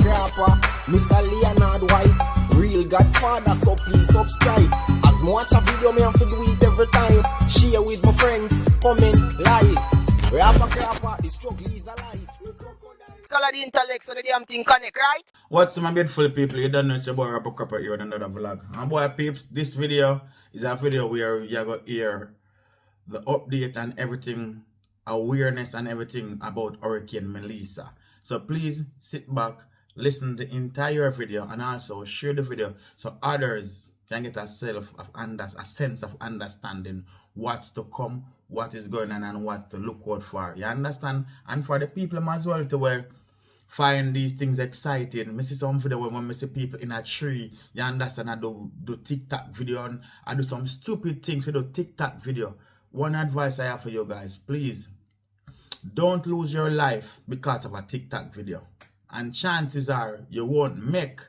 crapper, Mr. Leonard White, real Godfather, so please subscribe. As much a video, me have to do it every time. Share with my friends, comment, like. Rapper crapper, the struggle is alive. Color the intellect so the damn thing connect, right? What's up, my beautiful people? You don't know it's your boy Rapper Crapper here on another vlog. And boy peeps, this video is a video where you're gonna hear the update and everything, awareness and everything about Hurricane Melissa. So please sit back, listen to the entire video, and also share the video so others can get a sense of understanding what's to come, what is going on, and what to look out for. You understand? And for the people as well to where find these things exciting. I see some video when I see people in a tree, you understand, I do TikTok video and I do some stupid things for the TikTok video. One advice I have for you guys, please don't lose your life because of a TikTok video. And chances are you won't make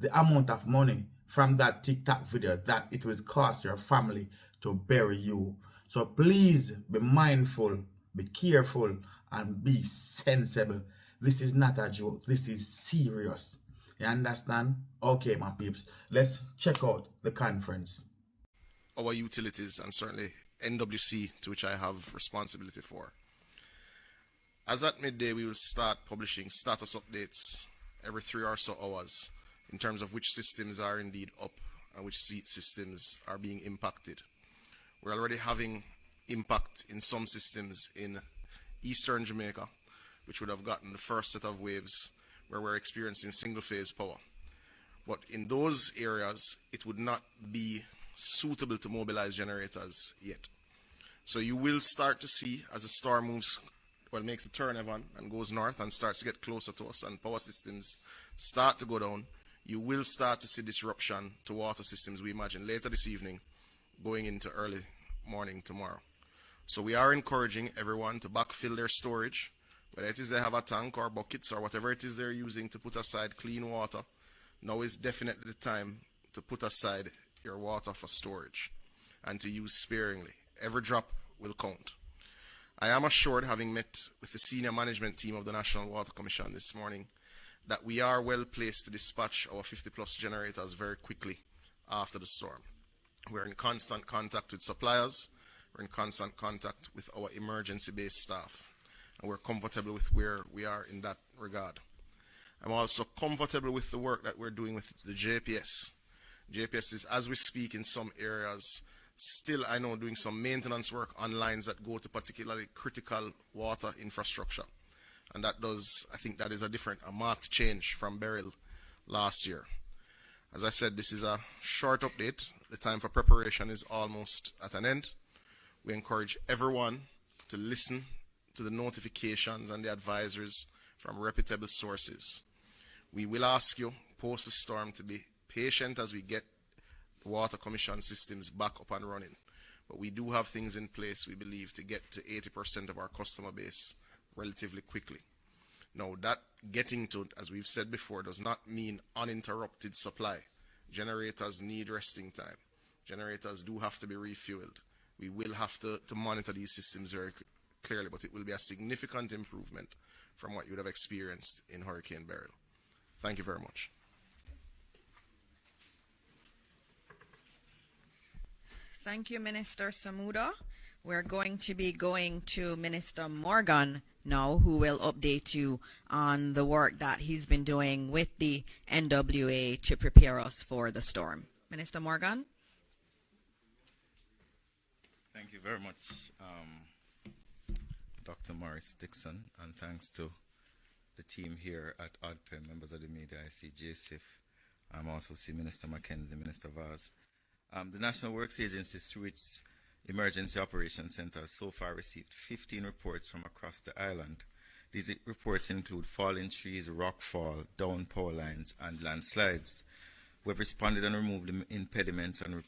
the amount of money from that TikTok video that it will cost your family to bury you. So please be mindful, be careful, and be sensible. This is not a joke. This is serious. You understand? Okay, my peeps. Let's check out the conference. Our utilities and certainly NWC, to which I have responsibility for. As at midday, we will start publishing status updates every 3 or so hours in terms of which systems are indeed up and which systems are being impacted. We're already having impact in some systems in eastern Jamaica, which would have gotten the first set of waves where we're experiencing single-phase power. But in those areas, it would not be suitable to mobilize generators yet. So you will start to see, as the storm moves, well, makes a turn, Evan, and goes north and starts to get closer to us and power systems start to go down, you will start to see disruption to water systems, we imagine, later this evening, going into early morning tomorrow. So we are encouraging everyone to backfill their storage, whether it is they have a tank or buckets or whatever it is they're using to put aside clean water. Now is definitely the time to put aside your water for storage and to use sparingly. Every drop will count. I am assured, having met with the senior management team of the National Water Commission this morning, that we are well placed to dispatch our 50+ generators very quickly after the storm. We're in constant contact with suppliers. We're in constant contact with our emergency-based staff. And we're comfortable with where we are in that regard. I'm also comfortable with the work that we're doing with the JPS. JPS is, as we speak, in some areas, still, I know, doing some maintenance work on lines that go to particularly critical water infrastructure. And that does, I think that is a marked change from Beryl last year. As I said, this is a short update. The time for preparation is almost at an end. We encourage everyone to listen to the notifications and the advisories from reputable sources. We will ask you, post the storm, to be patient as we get the Water Commission systems back up and running. But we do have things in place, we believe, to get to 80% of our customer base relatively quickly. Now, that getting to, as we've said before, does not mean uninterrupted supply. Generators need resting time. Generators do have to be refueled. We will have to monitor these systems very clearly, but it will be a significant improvement from what you would have experienced in Hurricane Beryl. Thank you very much. Thank you, Minister Samuda. We're going to be going to Minister Morgan now, who will update you on the work that he's been doing with the NWA to prepare us for the storm. Minister Morgan. Thank you very much, Dr. Morris Dixon, and thanks to the team here at ODPEM, members of the media. I see JSIF. I also see Minister Mackenzie, Minister Vaz. The National Works Agency, through its Emergency Operations Center, has so far received 15 reports from across the island. These reports include falling trees, rockfall, down power lines, and landslides. We've responded and removed the impediments and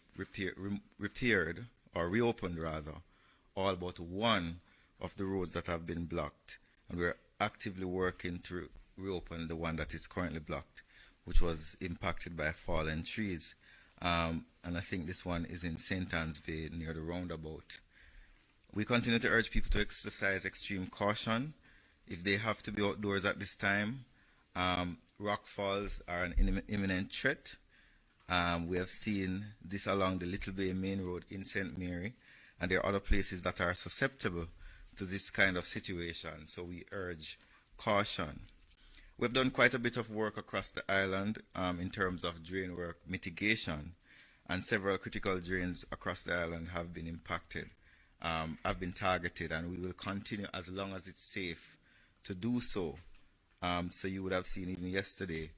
repaired, or reopened rather, all but one of the roads that have been blocked. And we're actively working to reopen the one that is currently blocked, which was impacted by fallen trees. And I think this one is in St. Anne's Bay near the roundabout. We continue to urge people to exercise extreme caution if they have to be outdoors at this time, Rock falls are an imminent threat. We have seen this along the Little Bay Main Road in St. Mary, and there are other places that are susceptible to this kind of situation, so we urge caution. We've done quite a bit of work across the island in terms of drain work mitigation, and several critical drains across the island have been impacted, have been targeted, and we will continue as long as it's safe to do so. So you would have seen even yesterday,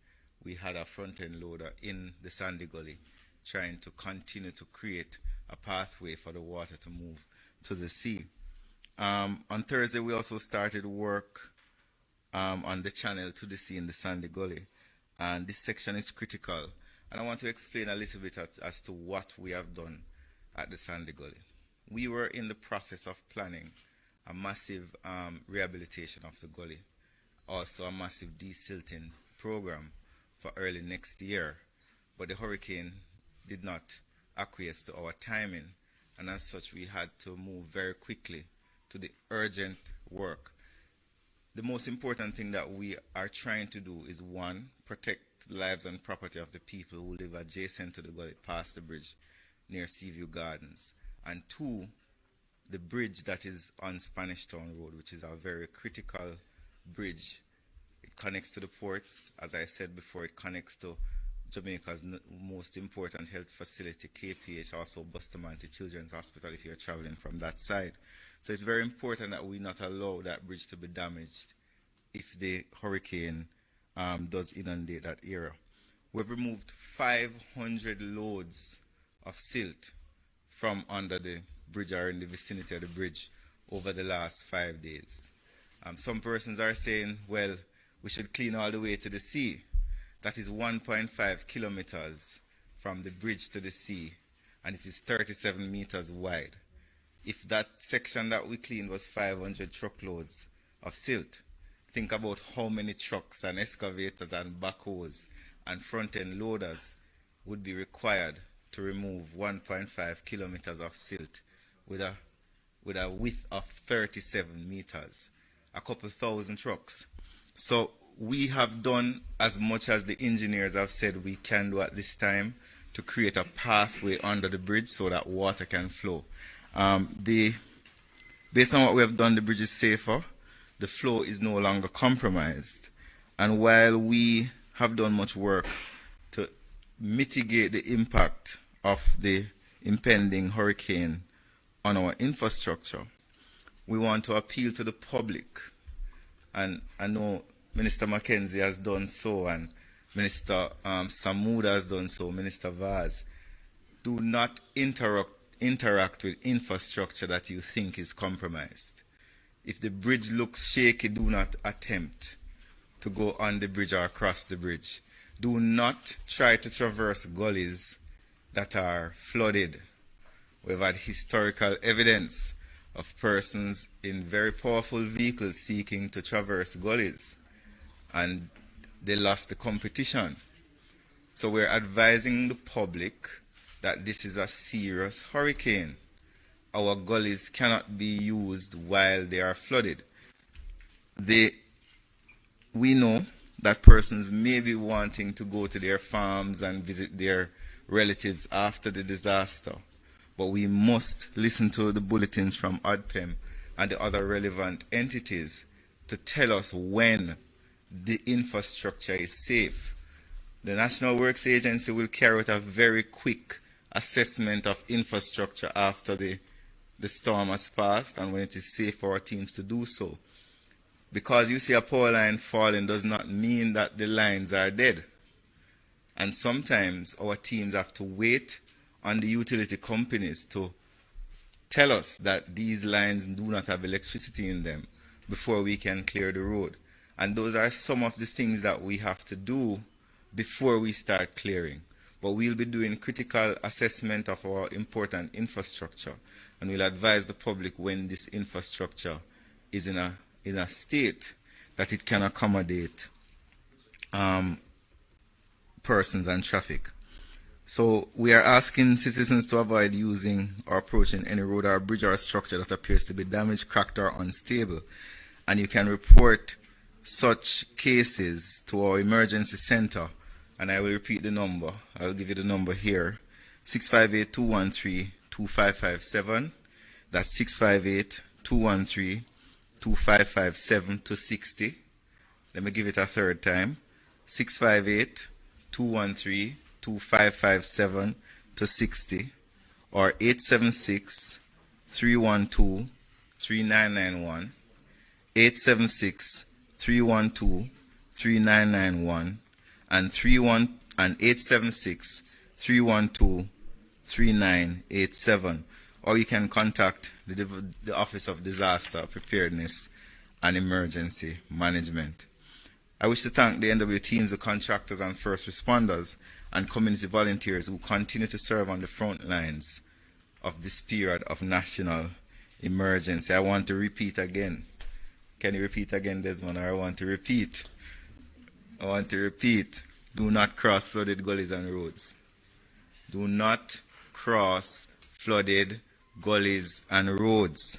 we had a front-end loader in the Sandy Gully trying to continue to create a pathway for the water to move to the sea. On Thursday, we also started work on the channel to the sea in the Sandy Gully, and this section is critical. And I want to explain a little bit as to what we have done at the Sandy Gully. We were in the process of planning a massive rehabilitation of the gully, also a massive desilting program for early next year, but the hurricane did not acquiesce to our timing, and as such we had to move very quickly to the urgent work. The most important thing that we are trying to do is, one, protect the lives and property of the people who live adjacent to the gully past the bridge near Seaview Gardens, and two, the bridge that is on Spanish Town Road, which is a very critical bridge. It connects to the ports. As I said before, it connects to Jamaica's most important health facility, KPH, also Bustamante Children's Hospital if you're traveling from that side. So it's very important that we not allow that bridge to be damaged if the hurricane does inundate that area. We've removed 500 loads of silt from under the bridge or in the vicinity of the bridge over the last 5 days. Some persons are saying, well, we should clean all the way to the sea. That is 1.5 kilometers from the bridge to the sea, and it is 37 meters wide. If that section that we cleaned was 500 truckloads of silt, think about how many trucks and excavators and backhoes and front-end loaders would be required to remove 1.5 kilometers of silt with a width of 37 meters, a couple thousand trucks. So we have done as much as the engineers have said we can do at this time to create a pathway under the bridge so that water can flow. Based on what we have done, the bridge is safer, the flow is no longer compromised, and while we have done much work to mitigate the impact of the impending hurricane on our infrastructure, we want to appeal to the public, and I know Minister Mackenzie has done so, and Minister Samuda has done so, Minister Vaz. Do not interact with infrastructure that you think is compromised. If the bridge looks shaky, do not attempt to go on the bridge or across the bridge. Do not try to traverse gullies that are flooded. We've had historical evidence of persons in very powerful vehicles seeking to traverse gullies, and they lost the competition. So we're advising the public that this is a serious hurricane. Our gullies cannot be used while they are flooded. We know that persons may be wanting to go to their farms and visit their relatives after the disaster, but we must listen to the bulletins from ODPEM and the other relevant entities to tell us when the infrastructure is safe. The National Works Agency will carry out a very quick assessment of infrastructure after the storm has passed and when it is safe for our teams to do so. Because you see a power line falling does not mean that the lines are dead. And sometimes our teams have to wait on the utility companies to tell us that these lines do not have electricity in them before we can clear the road. And those are some of the things that we have to do before we start clearing. But we'll be doing critical assessment of our important infrastructure, and we'll advise the public when this infrastructure is in a state that it can accommodate persons and traffic. So we are asking citizens to avoid using or approaching any road or bridge or structure that appears to be damaged, cracked, or unstable. And you can report such cases to our emergency center, and I will repeat the number. I will give you the number here. 658-213-2557. That's 658-213-2557 to 60. Let me give it a third time. 658-213-2557 to 60, or 876-312-3991, 876-312-3991, and 876-312-3987. Or you can contact the Office of Disaster Preparedness and Emergency Management. I wish to thank the NW teams, the contractors and first responders, and community volunteers who continue to serve on the front lines of this period of national emergency. I want to repeat again. Can you repeat again, Desmond? Or I want to repeat. Do not cross flooded gullies and roads. Do not cross flooded gullies and roads.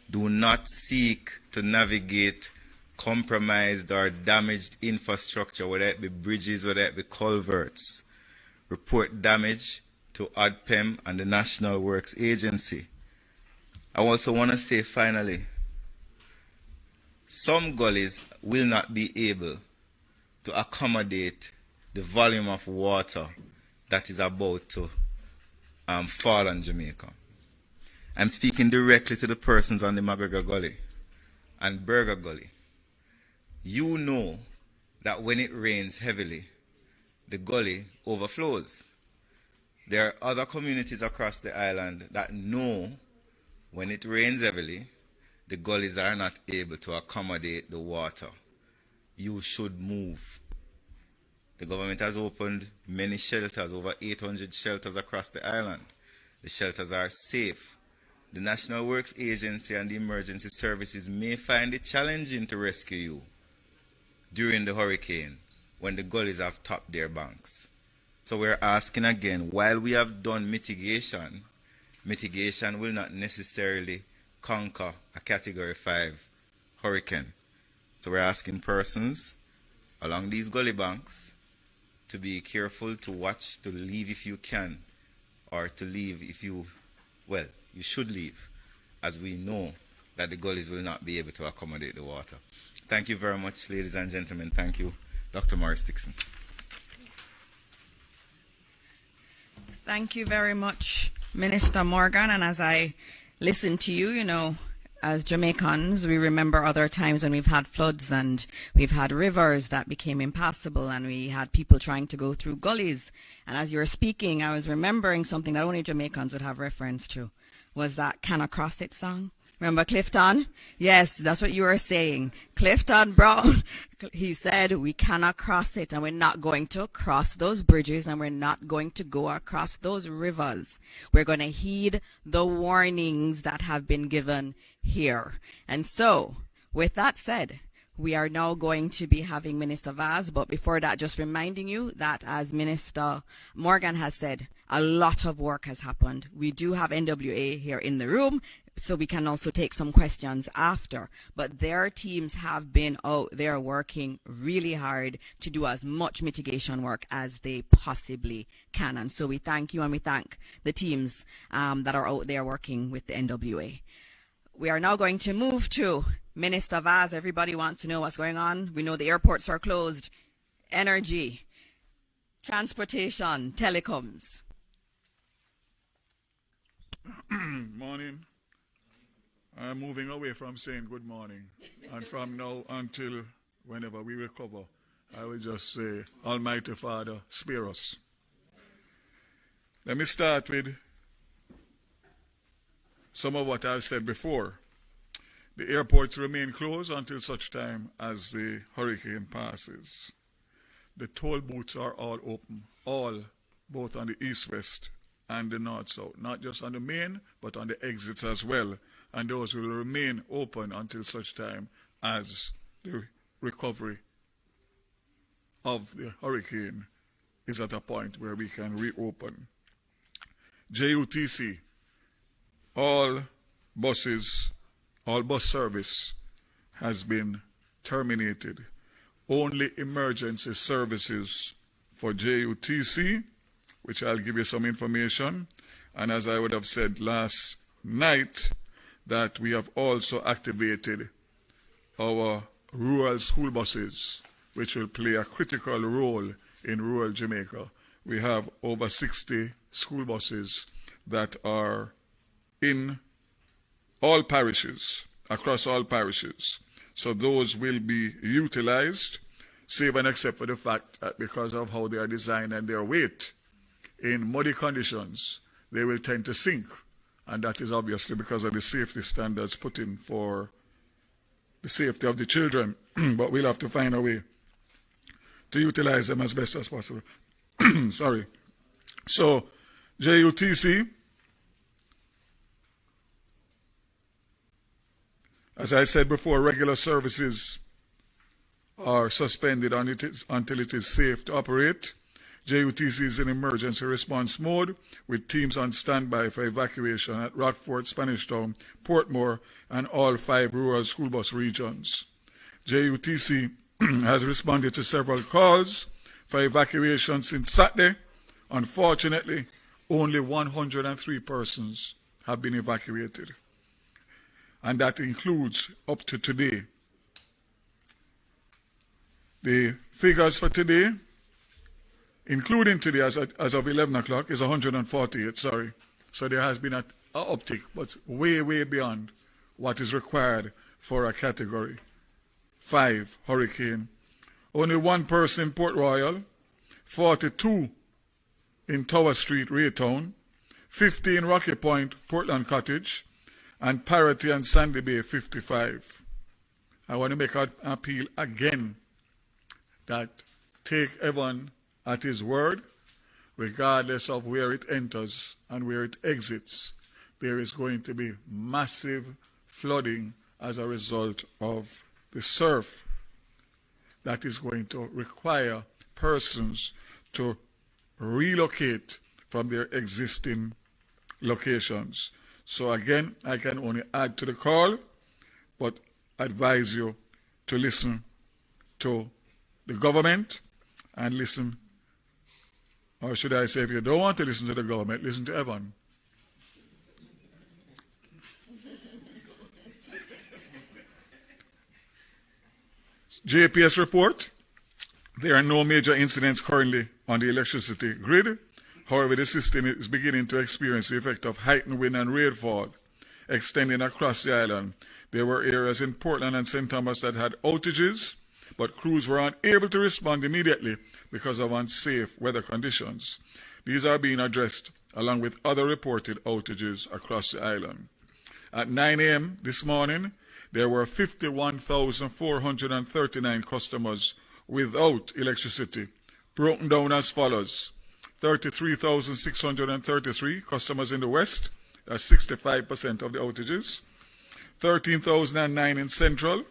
Do not seek to navigate compromised or damaged infrastructure, whether it be bridges, whether it be culverts. Report damage to ODPEM and the National Works Agency. I also want to say finally, some gullies will not be able to accommodate the volume of water that is about to fall on Jamaica. I'm speaking directly to the persons on the McGregor Gully and Burger Gully. You know that when it rains heavily, the gully overflows. There are other communities across the island that know when it rains heavily, the gullies are not able to accommodate the water. You should move. The government has opened many shelters, over 800 shelters across the island. The shelters are safe. The National Works Agency and the emergency services may find it challenging to rescue you during the hurricane when the gullies have topped their banks. So we're asking again, while we have done mitigation, mitigation will not necessarily conquer a Category 5 hurricane. So we're asking persons along these gully banks to be careful, to watch, to leave if you can, or to leave if you, well, you should leave, as we know that the gullies will not be able to accommodate the water. Thank you very much, ladies and gentlemen. Thank you, Dr. Morris Dixon. Thank you very much, Minister Morgan. And as I listen to you, you know, as Jamaicans, we remember other times when we've had floods and we've had rivers that became impassable and we had people trying to go through gullies. And as you were speaking, I was remembering something that only Jamaicans would have reference to, was that Can I Cross It song. Remember Clifton? Yes, that's what you were saying. Clifton Brown, he said, we cannot cross it, and we're not going to cross those bridges, and we're not going to go across those rivers. We're going to heed the warnings that have been given here. And so, with that said, we are now going to be having Minister Vaz, but before that, just reminding you that as Minister Morgan has said, a lot of work has happened. We do have NWA here in the room, so we can also take some questions after. But their teams have been out there working really hard to do as much mitigation work as they possibly can. And so we thank you and we thank the teams that are out there working with the NWA. We are now going to move to Minister Vaz. Everybody wants to know what's going on. We know the airports are closed. Energy, transportation, telecoms. Morning. I'm moving away from saying good morning. And from now until whenever we recover, I will just say, Almighty Father, spare us. Let me start with some of what I've said before. The airports remain closed until such time as the hurricane passes. The toll booths are all open, all, both on the east-west and the north-south, not just on the main, but on the exits as well. And those will remain open until such time as the recovery of the hurricane is at a point where we can reopen. JUTC, all bus service has been terminated. Only emergency services for JUTC, which I'll give you some information. And as I would have said last night, that we have also activated our rural school buses, which will play a critical role in rural Jamaica. We have over 60 school buses that are in all parishes, across all parishes. So those will be utilized, save and except for the fact that because of how they are designed and their weight, in muddy conditions, they will tend to sink. And that is obviously because of the safety standards put in for the safety of the children. But we'll have to find a way to utilize them as best as possible. Sorry. So, JUTC, as I said before, regular services are suspended until it is safe to operate. JUTC is in emergency response mode with teams on standby for evacuation at Rockford, Spanish Town, Portmore, and all 5 rural school bus regions. JUTC has responded to several calls for evacuation since Saturday. Unfortunately, only 103 persons have been evacuated. And that includes up to today. The figures for today, including today as of 11 o'clock, is 148, sorry. So there has been an uptick, but way, way beyond what is required for a Category 5 hurricane. Only 1 person in Port Royal, 42 in Tower Street, Raytown, 50 in Rocky Point, Portland Cottage, and Parity and Sandy Bay, 55. I want to make an appeal again that take everyone at his word, regardless of where it enters and where it exits. There is going to be massive flooding as a result of the surf that is going to require persons to relocate from their existing locations. So again, I can only add to the call, but advise you to listen to the government and listen, or should I say, if you don't want to listen to the government, listen to Evan. JPS report, there are no major incidents currently on the electricity grid. However, the system is beginning to experience the effect of heightened wind and rainfall extending across the island. There were areas in Portland and St. Thomas that had outages, but crews were unable to respond immediately because of unsafe weather conditions. These are being addressed along with other reported outages across the island. At 9 a.m. this morning, there were 51,439 customers without electricity, broken down as follows. 33,633 customers in the West, that's 65% of the outages. 13,009 in Central,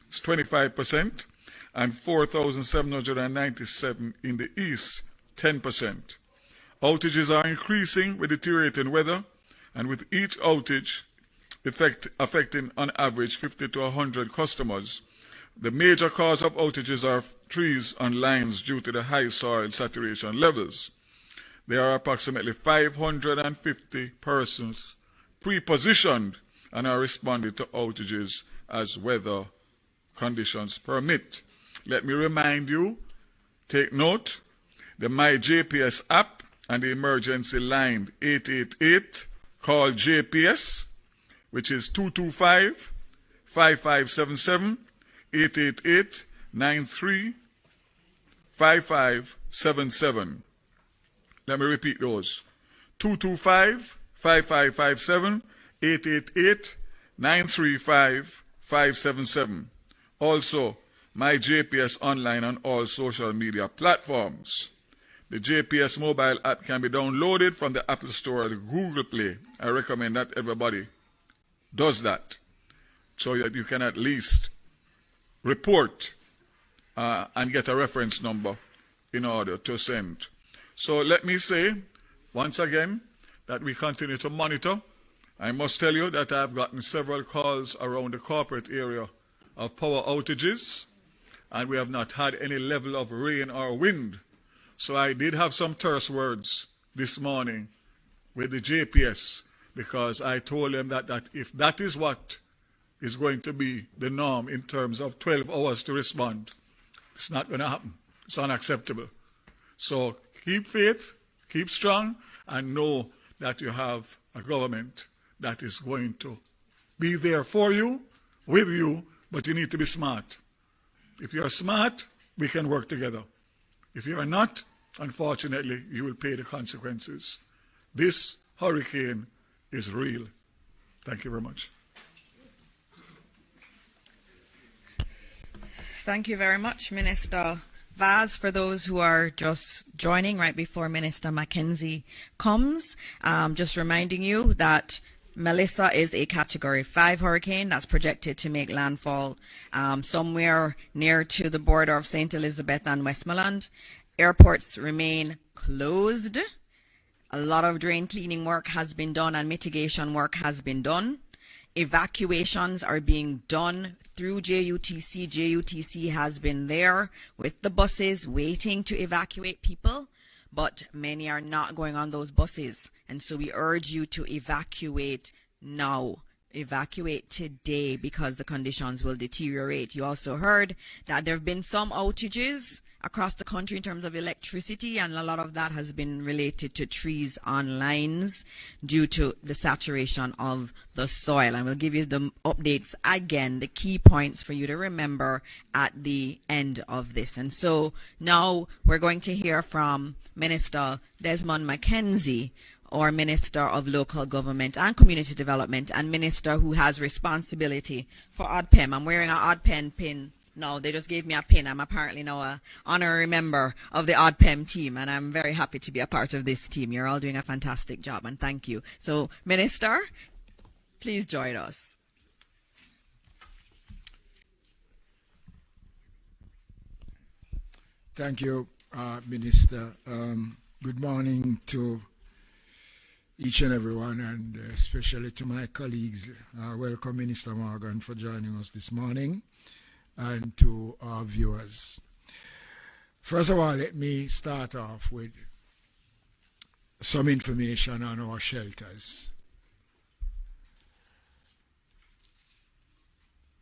it's 25%. And 4,797 in the East, 10%. Outages are increasing with deteriorating weather, and with each outage affecting on average 50 to 100 customers. The major cause of outages are trees on lines due to the high soil saturation levels. There are approximately 550 persons pre-positioned and are responding to outages as weather conditions permit. Let me remind you, take note, the My JPS app and the emergency line 888 called JPS, which is 225-5577, 888-93-5577. Let me repeat those. 225-5557, 888-935-577. Also, My JPS online on all social media platforms. The JPS mobile app can be downloaded from the Apple Store or the Google Play. I recommend that everybody does that so that you can at least report and get a reference number in order to send. So let me say once again that we continue to monitor. I must tell you that I've gotten several calls around the corporate area of power outages, and we have not had any level of rain or wind. So I did have some terse words this morning with the JPS, because I told them that if that is what is going to be the norm in terms of 12 hours to respond, it's not going to happen. It's unacceptable. So keep faith, keep strong, and know that you have a government that is going to be there for you, with you, but you need to be smart. If you are smart, we can work together. If you are not, unfortunately, you will pay the consequences. This hurricane is real. Thank you very much. Thank you very much, Minister Vaz. For those who are just joining right before Minister Mackenzie comes, just reminding you that Melissa is a Category 5 hurricane that's projected to make landfall somewhere near to the border of St. Elizabeth and Westmoreland. Airports remain closed. A lot of drain cleaning work has been done and mitigation work has been done. Evacuations are being done through JUTC. JUTC has been there with the buses waiting to evacuate people, but many are not going on those buses. And so we urge you to evacuate now. Evacuate today, because the conditions will deteriorate. You also heard that there have been some outages across the country in terms of electricity, and a lot of that has been related to trees on lines due to the saturation of the soil. And we'll give you the updates again, the key points for you to remember at the end of this. And so now we're going to hear from Minister Desmond Mackenzie, or Minister of Local Government and Community Development, and Minister who has responsibility for ODPEM. I'm wearing an ODPEM pin. No, they just gave me a pin. I'm apparently now an honorary member of the ODPEM team, and I'm very happy to be a part of this team. You're all doing a fantastic job, and thank you. So, Minister, please join us. Thank you, Minister. Good morning to each and everyone, and especially to my colleagues. Welcome, Minister Morgan, for joining us this morning, and to our viewers. First of all, let me start off with some information on our shelters.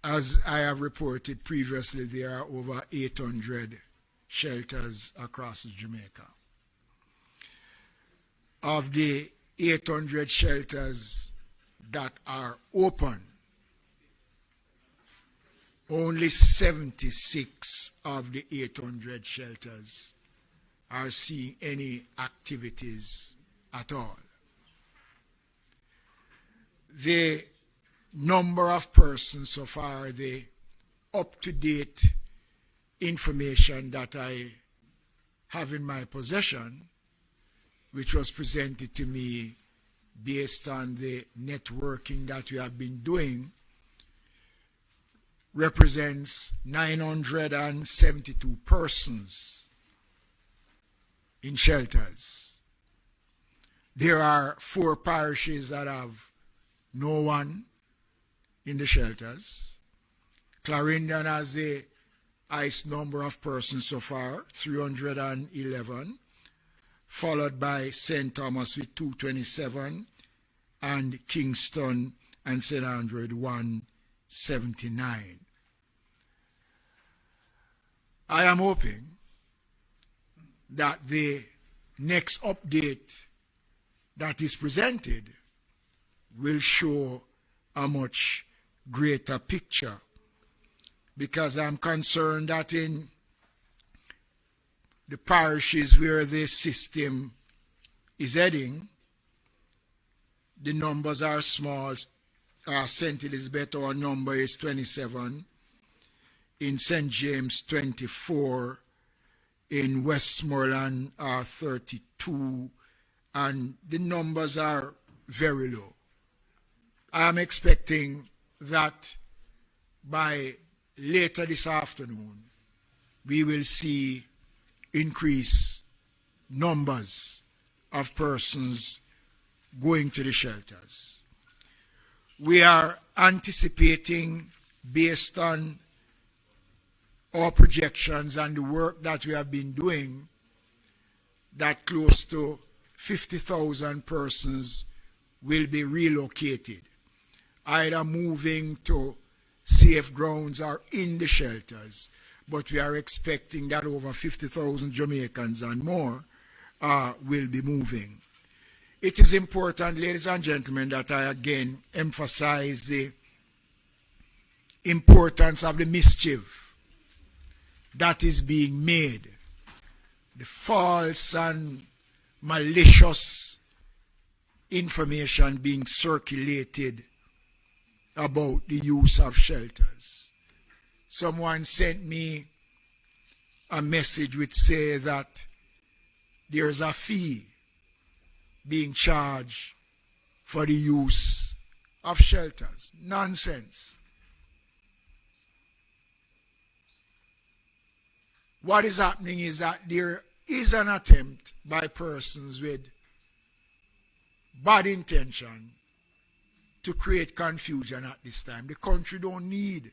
As I have reported previously, there are over 800 shelters across Jamaica. Of the 800 shelters that are open, only 76 of the 800 shelters are seeing any activities at all. The number of persons, so far, the up-to-date information that I have in my possession, which was presented to me based on the networking that we have been doing, represents 972 persons in shelters. There are 4 parishes that have no one in the shelters. Clarendon has the highest number of persons so far, 311, followed by St. Thomas with 227, and Kingston and St. Andrew with 179. I am hoping that the next update that is presented will show a much greater picture, because I'm concerned that in the parishes where this system is heading, the numbers are small. St. Elizabeth, our number is 27. In St. James, 24. In Westmoreland, 32. And the numbers are very low. I am expecting that by later this afternoon, we will see increased numbers of persons going to the shelters. We are anticipating, based on our projections and the work that we have been doing, that close to 50,000 persons will be relocated, either moving to safe grounds or in the shelters. But we are expecting that over 50,000 Jamaicans and more will be moving. It is important, ladies and gentlemen, that I again emphasize the importance of the mischief that is being made, the false and malicious information being circulated about the use of shelters. Someone sent me a message which says that there's a fee being charged for the use of shelters. Nonsense. What is happening is that there is an attempt by persons with bad intention to create confusion at this time. The country don't need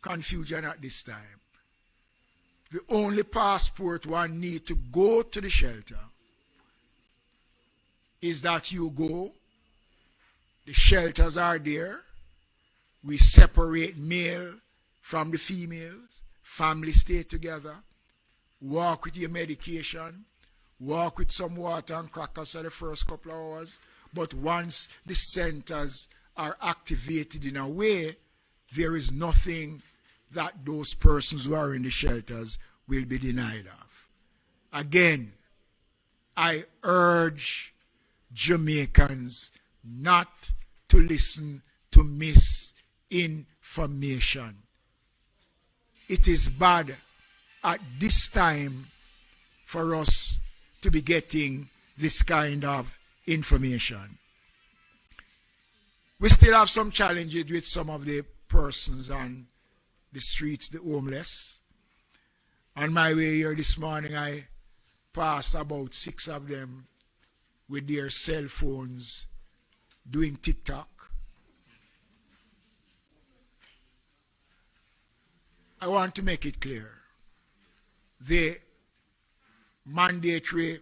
confusion at this time. The only passport one need to go to the shelter is that you go, the shelters are there, we separate male from the females, families stay together, walk with your medication, walk with some water and crackers for the first couple of hours, but once the centers are activated in a way, there is nothing that those persons who are in the shelters will be denied of. Again, I urge Jamaicans not to listen to misinformation. It is bad at this time for us to be getting this kind of information. We still have some challenges with some of the persons on the streets, the homeless. On my way here this morning, I passed about 6 of them with their cell phones doing TikTok. I want to make it clear. The mandatory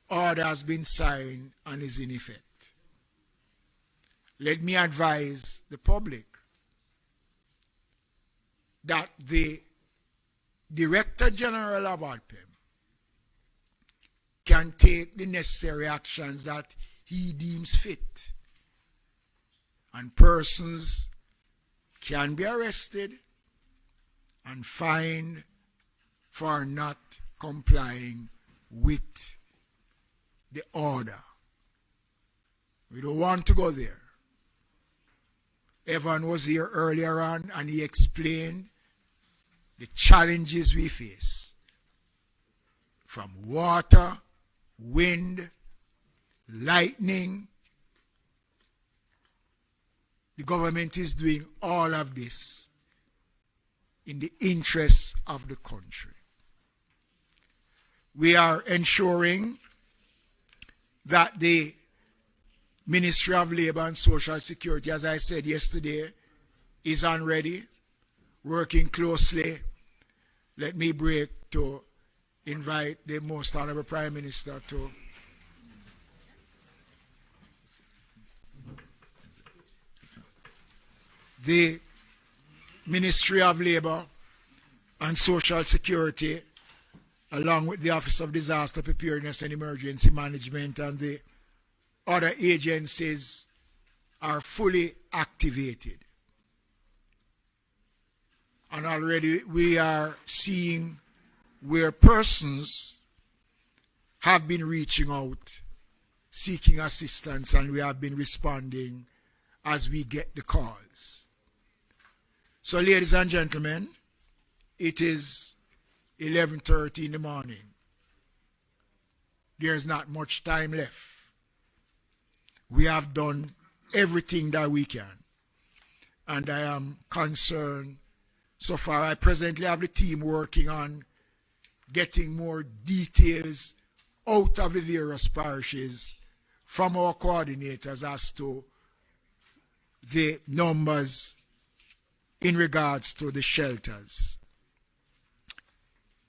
order has been signed and is in effect. Let me advise the public that the Director General of ADPEM can take the necessary actions that he deems fit. And persons can be arrested and fined for not complying with the order. We don't want to go there. Evan was here earlier on and he explained the challenges we face from water, wind, lightning. The government is doing all of this in the interests of the country. We are ensuring that the Ministry of Labor and Social Security, as I said yesterday, is on ready, working closely. Let me break to invite the Most Honorable Prime Minister to the Ministry of Labor and Social Security, along with the Office of Disaster Preparedness and Emergency Management and the other agencies, are fully activated. And already we are seeing where persons have been reaching out, seeking assistance, and we have been responding as we get the calls. So, ladies and gentlemen, it is 11:30 in the morning. There's not much time left. We have done everything that we can. And I am concerned. So far, I presently have the team working on getting more details out of the various parishes from our coordinators as to the numbers in regards to the shelters.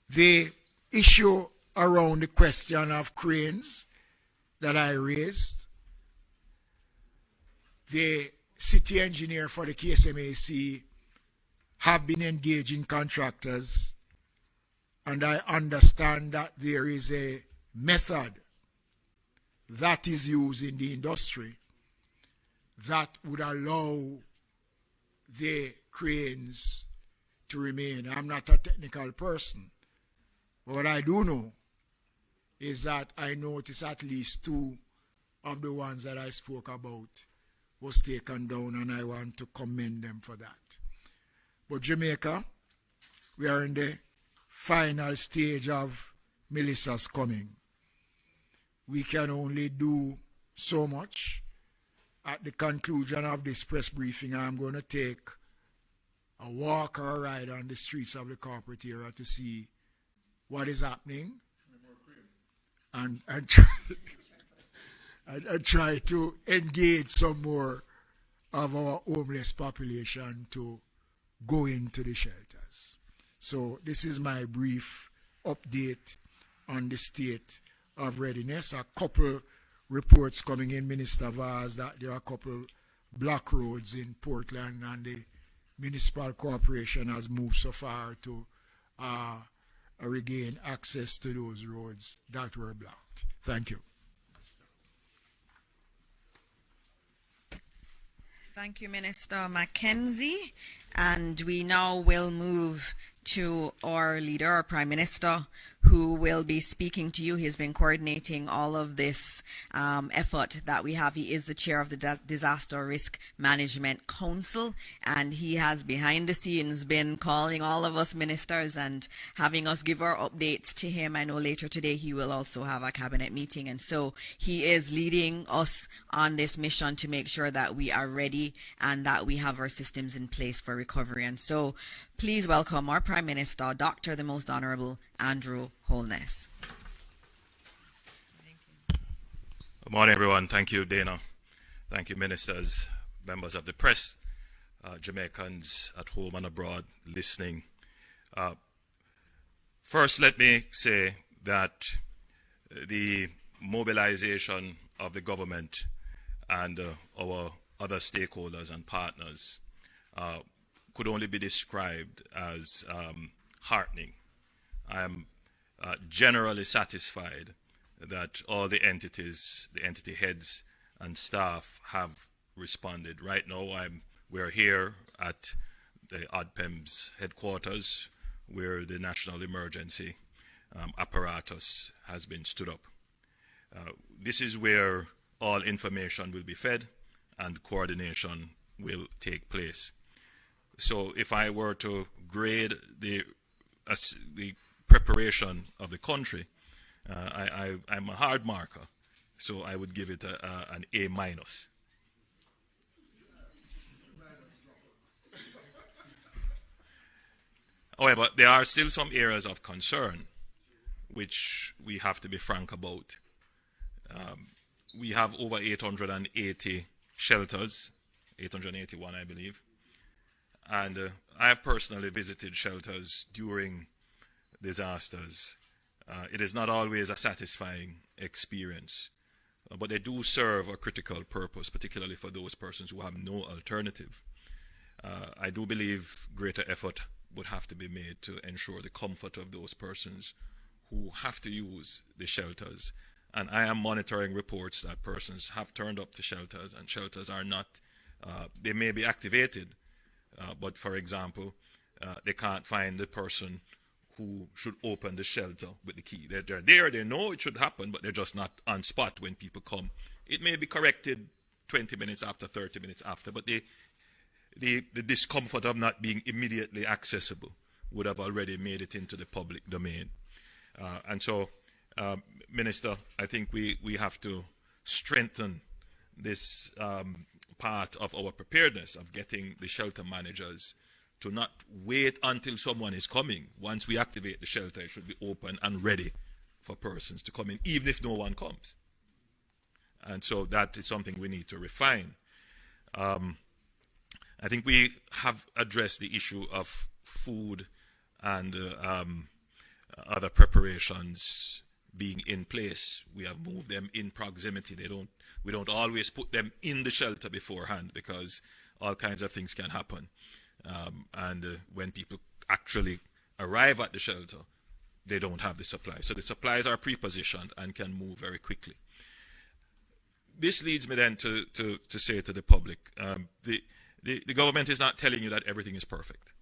The issue around the question of cranes that I raised, the city engineer for the KSMAC have been engaging contractors, and I understand that there is a method that is used in the industry that would allow the cranes to remain. I'm not a technical person. What I do know is that I noticed at least 2 of the ones that I spoke about was taken down, and I want to commend them for that. But Jamaica, we are in the final stage of Melissa's coming. We can only do so much. At the conclusion of this press briefing, I'm going to take a walk or a ride on the streets of the corporate area to see what is happening and try to engage some more of our homeless population to go into the shelters. So this is my brief update on the state of readiness. A couple reports coming in, Minister Vaz, that there are a couple block roads in Portland, and the municipal corporation has moved so far to regain access to those roads that were blocked. Thank you. Thank you, Minister Mackenzie. And we now will move to our leader, our Prime Minister, who will be speaking to you. He has been coordinating all of this effort that we have. He is the chair of the Disaster Risk Management Council, and he has behind the scenes been calling all of us ministers and having us give our updates to him. I know later today he will also have a cabinet meeting, and so he is leading us on this mission to make sure that we are ready and that we have our systems in place for recovery. And so please welcome our Prime Minister, Dr. the Most Honorable Andrew Holness. Good morning, everyone. Thank you, Dana. Thank you, ministers, members of the press, Jamaicans at home and abroad listening. First, let me say that the mobilization of the government and our other stakeholders and partners could only be described as heartening. I am generally satisfied that all the entities, the entity heads and staff have responded. Right now, we're here at the ODPEM's headquarters, where the national emergency apparatus has been stood up. This is where all information will be fed and coordination will take place. So if I were to grade the preparation of the country, I'm a hard marker, so I would give it an A-. However, there are still some areas of concern which we have to be frank about. We have over 880 shelters, 881 I believe, and I have personally visited shelters during disasters. It is not always a satisfying experience, but they do serve a critical purpose, particularly for those persons who have no alternative. I do believe greater effort would have to be made to ensure the comfort of those persons who have to use the shelters. And I am monitoring reports that persons have turned up to shelters, and shelters are not, they may be activated, but for example, they can't find the person who should open the shelter with the key. They're there, they know it should happen, but they're just not on spot when people come. It may be corrected 20 minutes after, 30 minutes after, but the discomfort of not being immediately accessible would have already made it into the public domain. And so, Minister, I think we have to strengthen this part of our preparedness of getting the shelter managers to not wait until someone is coming. Once we activate the shelter, it should be open and ready for persons to come in, even if no one comes. And so that is something we need to refine. I think we have addressed the issue of food and other preparations being in place. We have moved them in proximity. We don't always put them in the shelter beforehand because all kinds of things can happen. And when people actually arrive at the shelter, they don't have the supplies. So the supplies are pre-positioned and can move very quickly. This leads me then to say to the public, the government is not telling you that everything is perfect.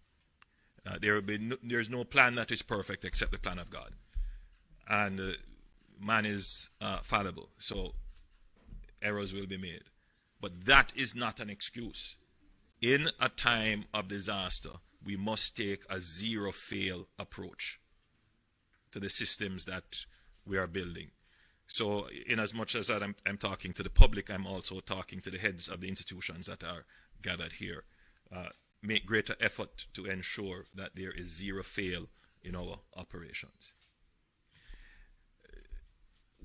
There's no plan that is perfect except the plan of God. And man is fallible, so errors will be made. But that is not an excuse. In a time of disaster, we must take a zero-fail approach to the systems that we are building. So in as much as that I'm talking to the public, I'm also talking to the heads of the institutions that are gathered here. Make greater effort to ensure that there is zero fail in our operations.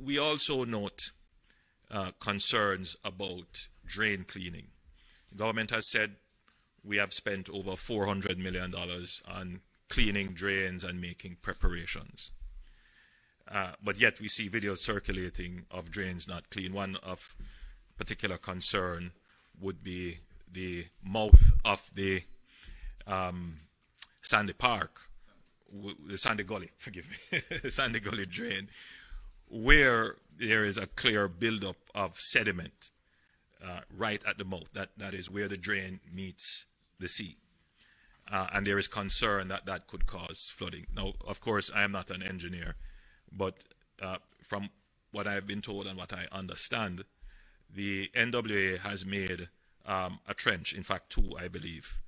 We also note concerns about drain cleaning. The government has said we have spent over $400 million on cleaning drains and making preparations. But yet we see videos circulating of drains not clean. One of particular concern would be the mouth of the Sandy Park, the Sandy Gully, forgive me, the Sandy Gully drain, where there is a clear buildup of sediment right at the mouth. That is where the drain meets the sea. And there is concern that that could cause flooding. Now, of course, I am not an engineer, but from what I've been told and what I understand, the NWA has made a trench, in fact two, I believe,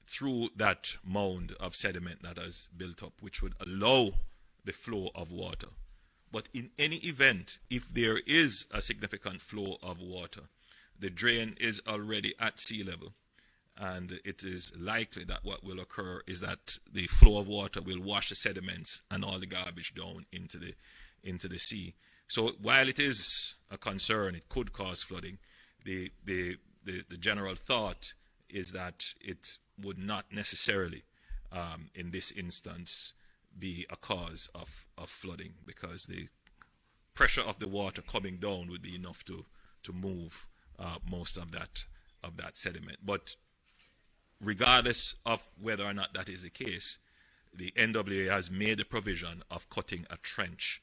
through that mound of sediment that has built up, which would allow the flow of water. But in any event, if there is a significant flow of water, the drain is already at sea level, and it is likely that what will occur is that the flow of water will wash the sediments and all the garbage down into the sea. So while it is a concern, it could cause flooding, the general thought is that it would not necessarily, in this instance, be a cause of flooding, because the pressure of the water coming down would be enough to move most of that sediment. But regardless of whether or not that is the case, the NWA has made a provision of cutting a trench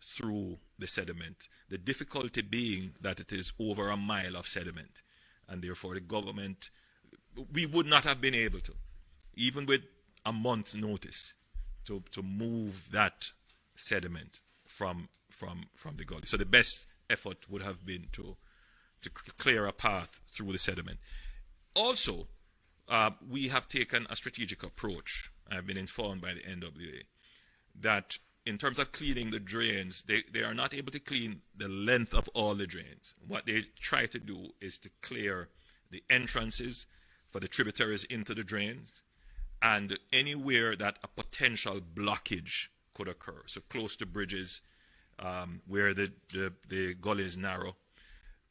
through the sediment. The difficulty being that it is over a mile of sediment, and therefore the government, we would not have been able to, even with a month's notice, to move that sediment from the gully. So the best effort would have been to clear a path through the sediment. Also, we have taken a strategic approach. I've been informed by the NWA that in terms of cleaning the drains, they are not able to clean the length of all the drains. What they try to do is to clear the entrances for the tributaries into the drains and anywhere that a potential blockage could occur. So close to bridges, where the gully is narrow.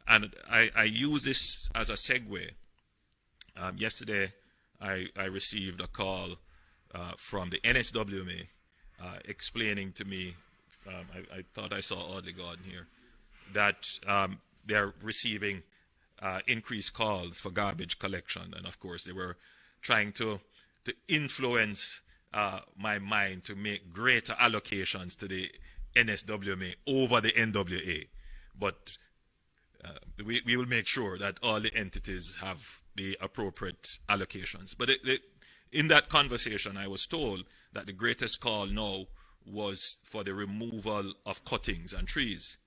And I use this as a segue. Yesterday, I received a call from the NSWMA explaining to me, I thought I saw Audley Gordon here, that they're receiving increased calls for garbage collection. And of course, they were trying to influence my mind to make greater allocations to the NSWMA over the NWA. But we will make sure that all the entities have the appropriate allocations. But in that conversation, I was told that the greatest call now was for the removal of cuttings and trees.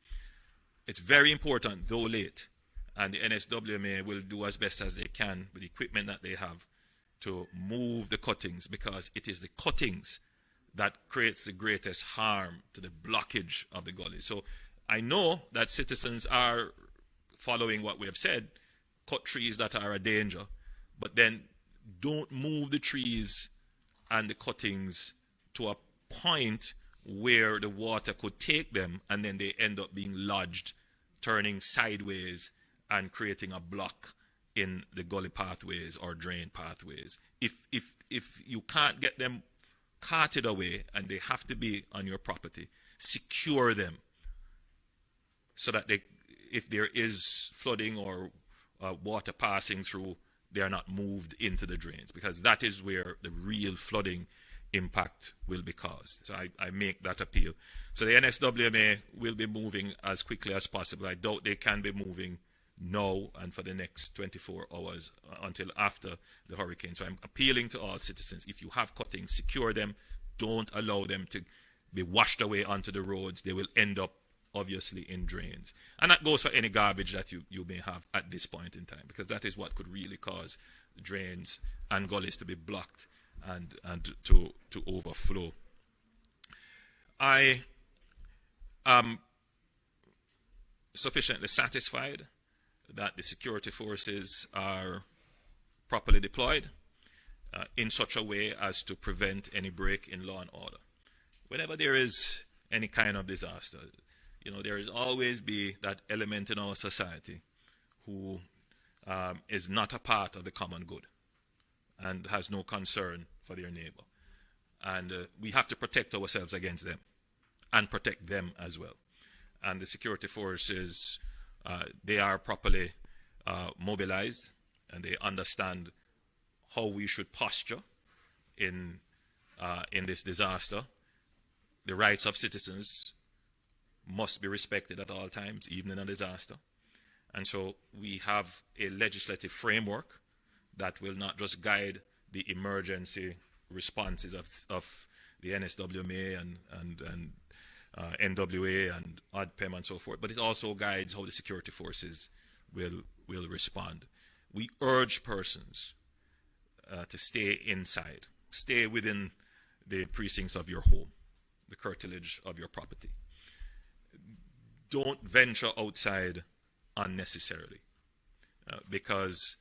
It's very important, though late, and the NSWMA will do as best as they can with the equipment that they have to move the cuttings, because it is the cuttings that creates the greatest harm to the blockage of the gully. So I know that citizens are following what we have said, cut trees that are a danger, but then don't move the trees and the cuttings to a point where the water could take them and then they end up being lodged, turning sideways and creating a block in the gully pathways or drain pathways. If you can't get them carted away, and they have to be on your property, secure them so that if there is flooding or water passing through, they are not moved into the drains, because that is where the real flooding impact will be caused. So I make that appeal. So the NSWMA will be moving as quickly as possible. I doubt they can be moving now and for the next 24 hours until after the hurricane. So I'm appealing to all citizens, if you have cuttings, secure them. Don't allow them to be washed away onto the roads. They will end up obviously in drains. And that goes for any garbage that you may have at this point in time, because that is what could really cause drains and gullies to be blocked and to overflow. I am sufficiently satisfied that the security forces are properly deployed in such a way as to prevent any break in law and order. Whenever there is any kind of disaster, there is always be that element in our society who is not a part of the common good and has no concern for their neighbor. And we have to protect ourselves against them and protect them as well. And the security forces, they are properly mobilized, and they understand how we should posture in this disaster. The rights of citizens must be respected at all times, even in a disaster. And so we have a legislative framework that will not just guide the emergency responses of the NSWMA and NWA and ODPEM and so forth, but it also guides how the security forces will respond. We urge persons to stay inside, stay within the precincts of your home, the curtilage of your property. Don't venture outside unnecessarily, because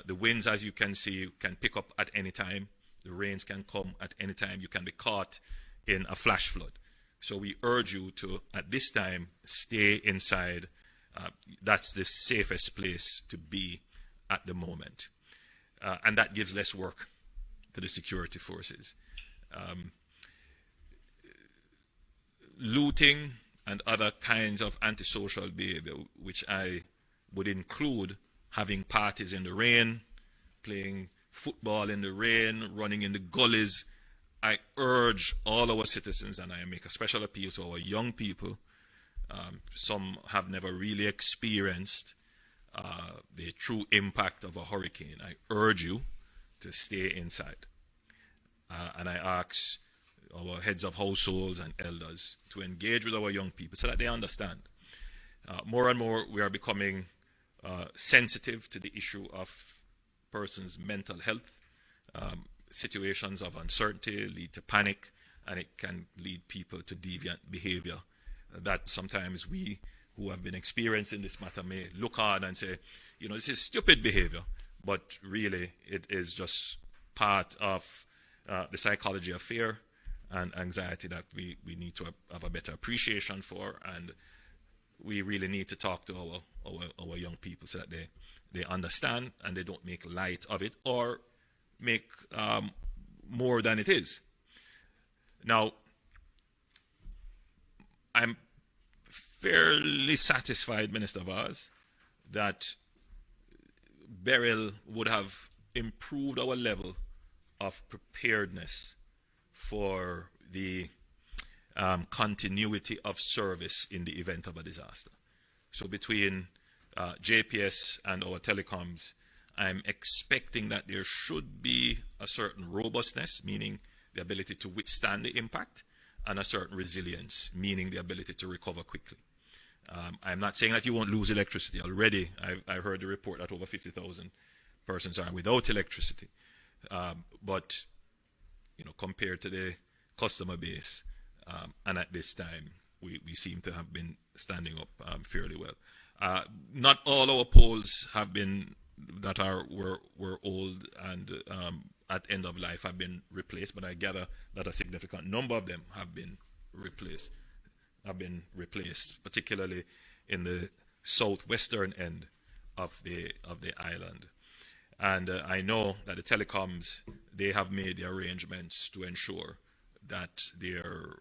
the winds, as you can see, can pick up at any time. The rains can come at any time. You can be caught in a flash flood. So we urge you to, at this time, stay inside. That's the safest place to be at the moment. And that gives less work to the security forces. Looting and other kinds of antisocial behavior, which I would include having parties in the rain, playing football in the rain, running in the gullies. I urge all our citizens, and I make a special appeal to our young people. Some have never really experienced the true impact of a hurricane. I urge you to stay inside. And I ask our heads of households and elders to engage with our young people so that they understand. More and more we are becoming sensitive to the issue of persons' mental health. Situations of uncertainty lead to panic, and it can lead people to deviant behavior that sometimes we who have been experiencing this matter may look on and say, this is stupid behavior, but really it is just part of the psychology of fear and anxiety that we need to have a better appreciation for, and we really need to talk to our young people so that they understand and they don't make light of it or make more than it is. Now, I'm fairly satisfied, Minister Vaz, that Beryl would have improved our level of preparedness for the continuity of service in the event of a disaster. So between JPS and our telecoms, I'm expecting that there should be a certain robustness, meaning the ability to withstand the impact, and a certain resilience, meaning the ability to recover quickly. I'm not saying that you won't lose electricity. Already, I heard the report that over 50,000 persons are without electricity. But, compared to the customer base, and at this time, we seem to have been standing up fairly well. Not all our poles have been were old and at end of life have been replaced, but I gather that a significant number of them have been replaced, particularly in the southwestern end of the island. And I know that the telecoms, they have made the arrangements to ensure that their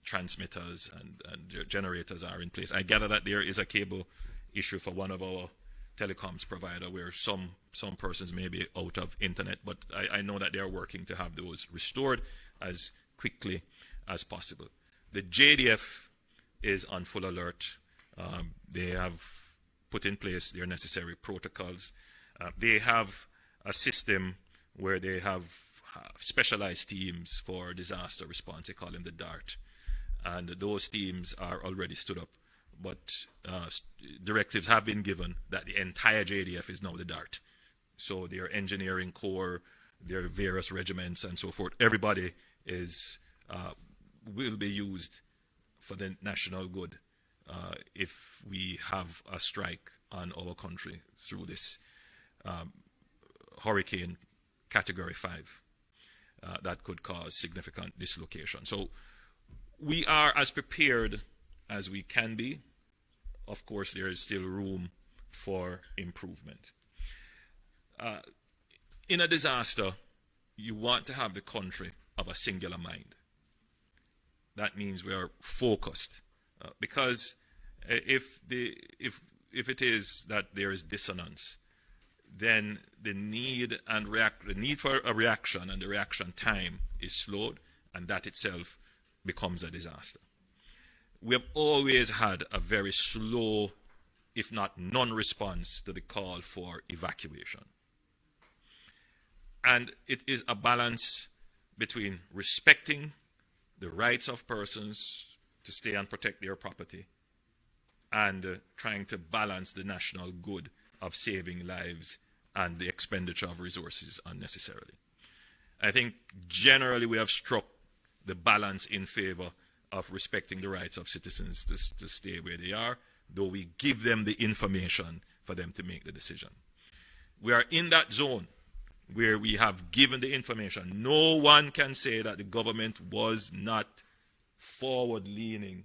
transmitters and their generators are in place. I gather that there is a cable issue for one of our telecoms provider where some persons may be out of internet, but I know that they are working to have those restored as quickly as possible. The JDF is on full alert. They have put in place their necessary protocols. They have a system where they have specialized teams for disaster response. They call them the DART. And those teams are already stood up. But directives have been given that the entire JDF is now the DART. So their engineering corps, their various regiments and so forth, everybody is will be used for the national good if we have a strike on our country through this hurricane category 5 that could cause significant dislocation. So we are as prepared as we can be. Of course, there is still room for improvement. In a disaster, you want to have the country of a singular mind. That means we are focused, because if it is that there is dissonance, then the need for a reaction and the reaction time is slowed, and that itself becomes a disaster. We have always had a very slow, if not non-response to the call for evacuation. And it is a balance between respecting the rights of persons to stay and protect their property and trying to balance the national good of saving lives and the expenditure of resources unnecessarily. I think generally we have struck the balance in favor of respecting the rights of citizens to stay where they are, though we give them the information for them to make the decision. We are in that zone where we have given the information. No one can say that the government was not forward-leaning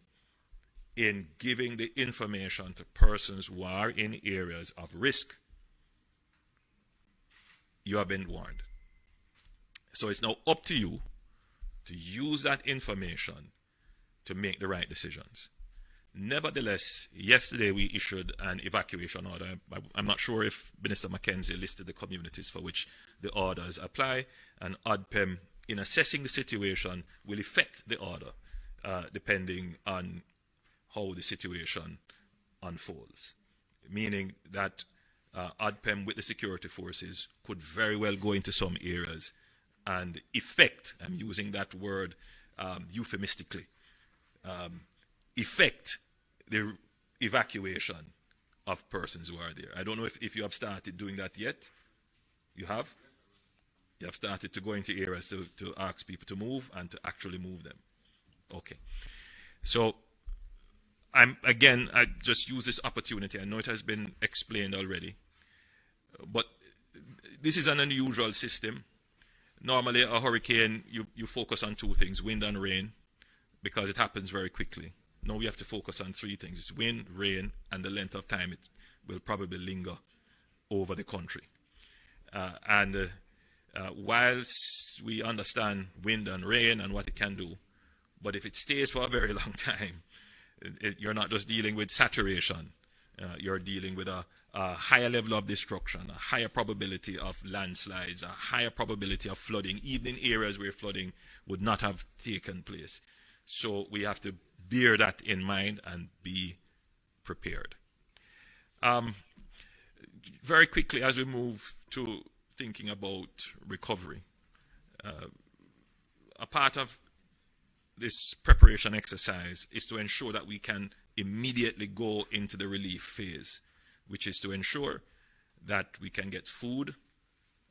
in giving the information to persons who are in areas of risk. You have been warned. So it's now up to you to use that information to make the right decisions. Nevertheless, yesterday we issued an evacuation order. I'm not sure if Minister Mackenzie listed the communities for which the orders apply, and ODPEM, in assessing the situation, will effect the order depending on how the situation unfolds. Meaning that ODPEM with the security forces could very well go into some areas and effect, I'm using that word euphemistically, effect the evacuation of persons who are there. I don't know if you have started doing that yet. You have? You have started to go into areas to ask people to move and to actually move them. Okay. So, I just use this opportunity. I know it has been explained already. But this is an unusual system. Normally, a hurricane, you focus on two things, wind and rain, because it happens very quickly. Now we have to focus on three things. It's wind, rain, and the length of time it will probably linger over the country. Whilst we understand wind and rain and what it can do, but if it stays for a very long time, you're not just dealing with saturation. You're dealing with a higher level of destruction, a higher probability of landslides, a higher probability of flooding, even in areas where flooding would not have taken place. So we have to bear that in mind and be prepared. Very quickly, as we move to thinking about recovery, a part of this preparation exercise is to ensure that we can immediately go into the relief phase, which is to ensure that we can get food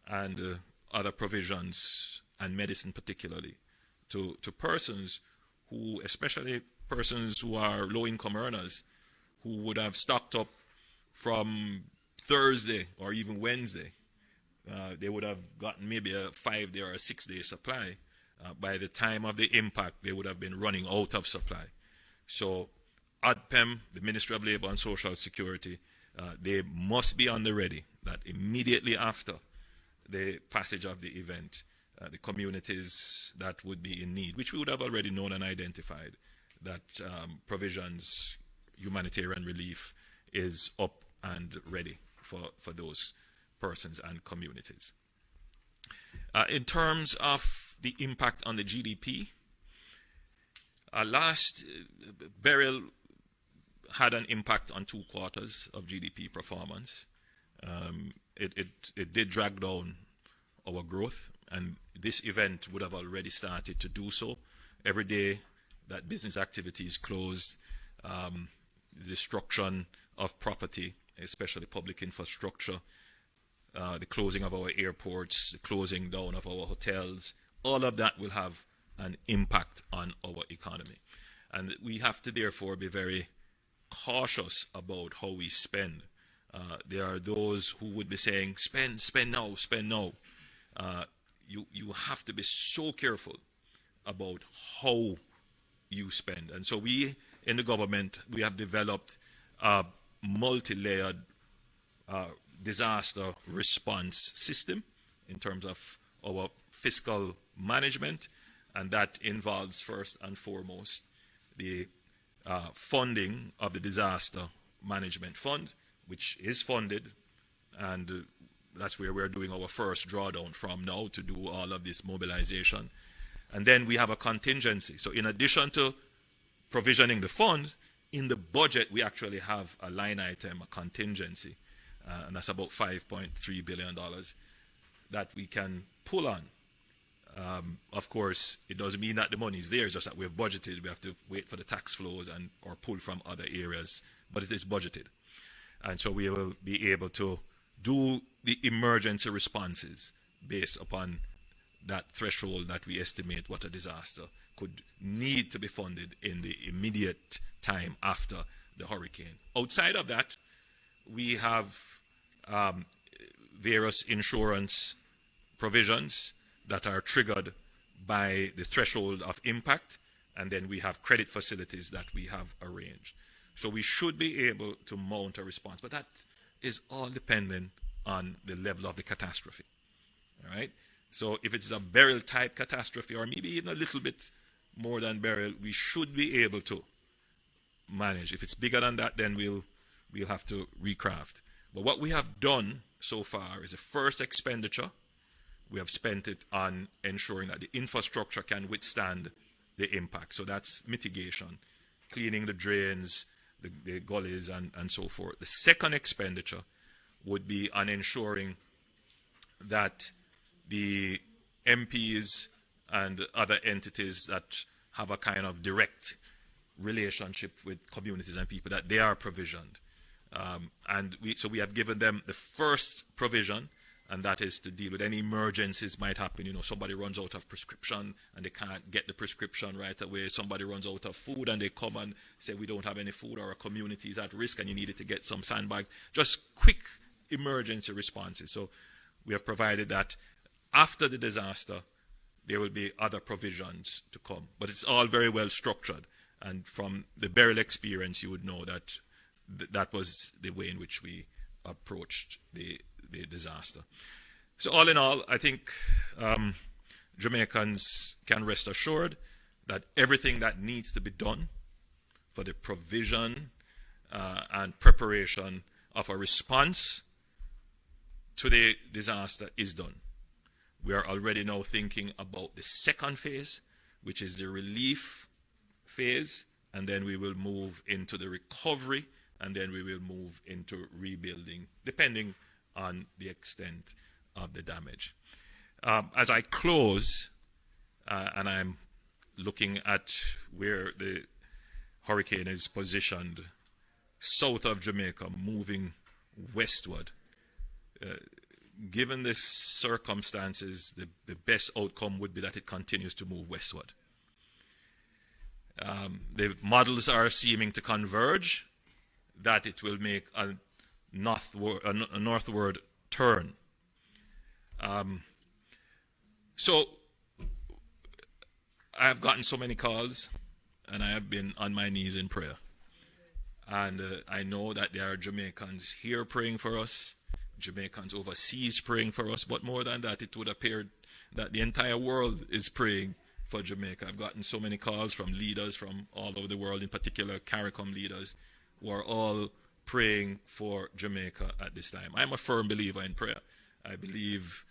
and other provisions and medicine particularly to persons who, especially persons who are low-income earners, who would have stocked up from Thursday or even Wednesday. They would have gotten maybe a 5-day or a 6-day supply. By the time of the impact, they would have been running out of supply. So ODPEM, the Ministry of Labour and Social Security, they must be on the ready that immediately after the passage of the event, the communities that would be in need, which we would have already known and identified, that provisions, humanitarian relief is up and ready for those persons and communities. In terms of the impact on the GDP, last burial had an impact on 2 quarters of GDP performance. It did drag down our growth, and this event would have already started to do so. Every day that business activity is closed, destruction of property, especially public infrastructure, the closing of our airports, the closing down of our hotels, all of that will have an impact on our economy. And we have to therefore be very cautious about how we spend. There are those who would be saying, spend now, spend now. You have to be so careful about how you spend. And so we, in the government, we have developed a multi-layered disaster response system in terms of our fiscal management, and that involves first and foremost the funding of the disaster management fund, which is funded, and that's where we're doing our first drawdown from now to do all of this mobilization. And then we have a contingency. So in addition to provisioning the fund, in the budget we actually have a line item, a contingency, and that's about $5.3 billion that we can pull on. Of course, it doesn't mean that the money is there, it's just that we've budgeted. We have to wait for the tax flows and or pull from other areas, but it is budgeted. And so we will be able to do the emergency responses based upon that threshold that we estimate what a disaster could need to be funded in the immediate time after the hurricane. Outside of that, we have various insurance provisions that are triggered by the threshold of impact, and then we have credit facilities that we have arranged. So we should be able to mount a response, but that is all dependent on the level of the catastrophe. All right? So if it's a burial type catastrophe, or maybe even a little bit more than burial, we should be able to manage. If it's bigger than that, then we'll have to recraft. But what we have done so far is the first expenditure. We have spent it on ensuring that the infrastructure can withstand the impact. So that's mitigation, cleaning the drains, the gullies, and so forth. The second expenditure would be on ensuring that the MPs and other entities that have a kind of direct relationship with communities and people, that they are provisioned. So we have given them the first provision, and that is to deal with any emergencies might happen. You know, somebody runs out of prescription and they can't get the prescription right away. Somebody runs out of food and they come and say, we don't have any food, or a community is at risk and you needed to get some sandbags. Just quick emergency responses. So we have provided that. After the disaster, there will be other provisions to come. But it's all very well structured. And from the burial experience, you would know that that was the way in which we approached the disaster. So all in all, I think Jamaicans can rest assured that everything that needs to be done for the provision and preparation of a response to the disaster is done. We are already now thinking about the second phase, which is the relief phase, and then we will move into the recovery, and then we will move into rebuilding, depending on the extent of the damage. As I close, and I'm looking at where the hurricane is positioned south of Jamaica, moving westward, given the circumstances, the best outcome would be that it continues to move westward. The models are seeming to converge that it will make a northward turn. So I have gotten so many calls, and I have been on my knees in prayer. And I know that there are Jamaicans here praying for us, Jamaicans overseas praying for us, but more than that, it would appear that the entire world is praying for Jamaica. I've gotten so many calls from leaders from all over the world, in particular CARICOM leaders, who are all praying for Jamaica at this time. I'm a firm believer in prayer. I believe,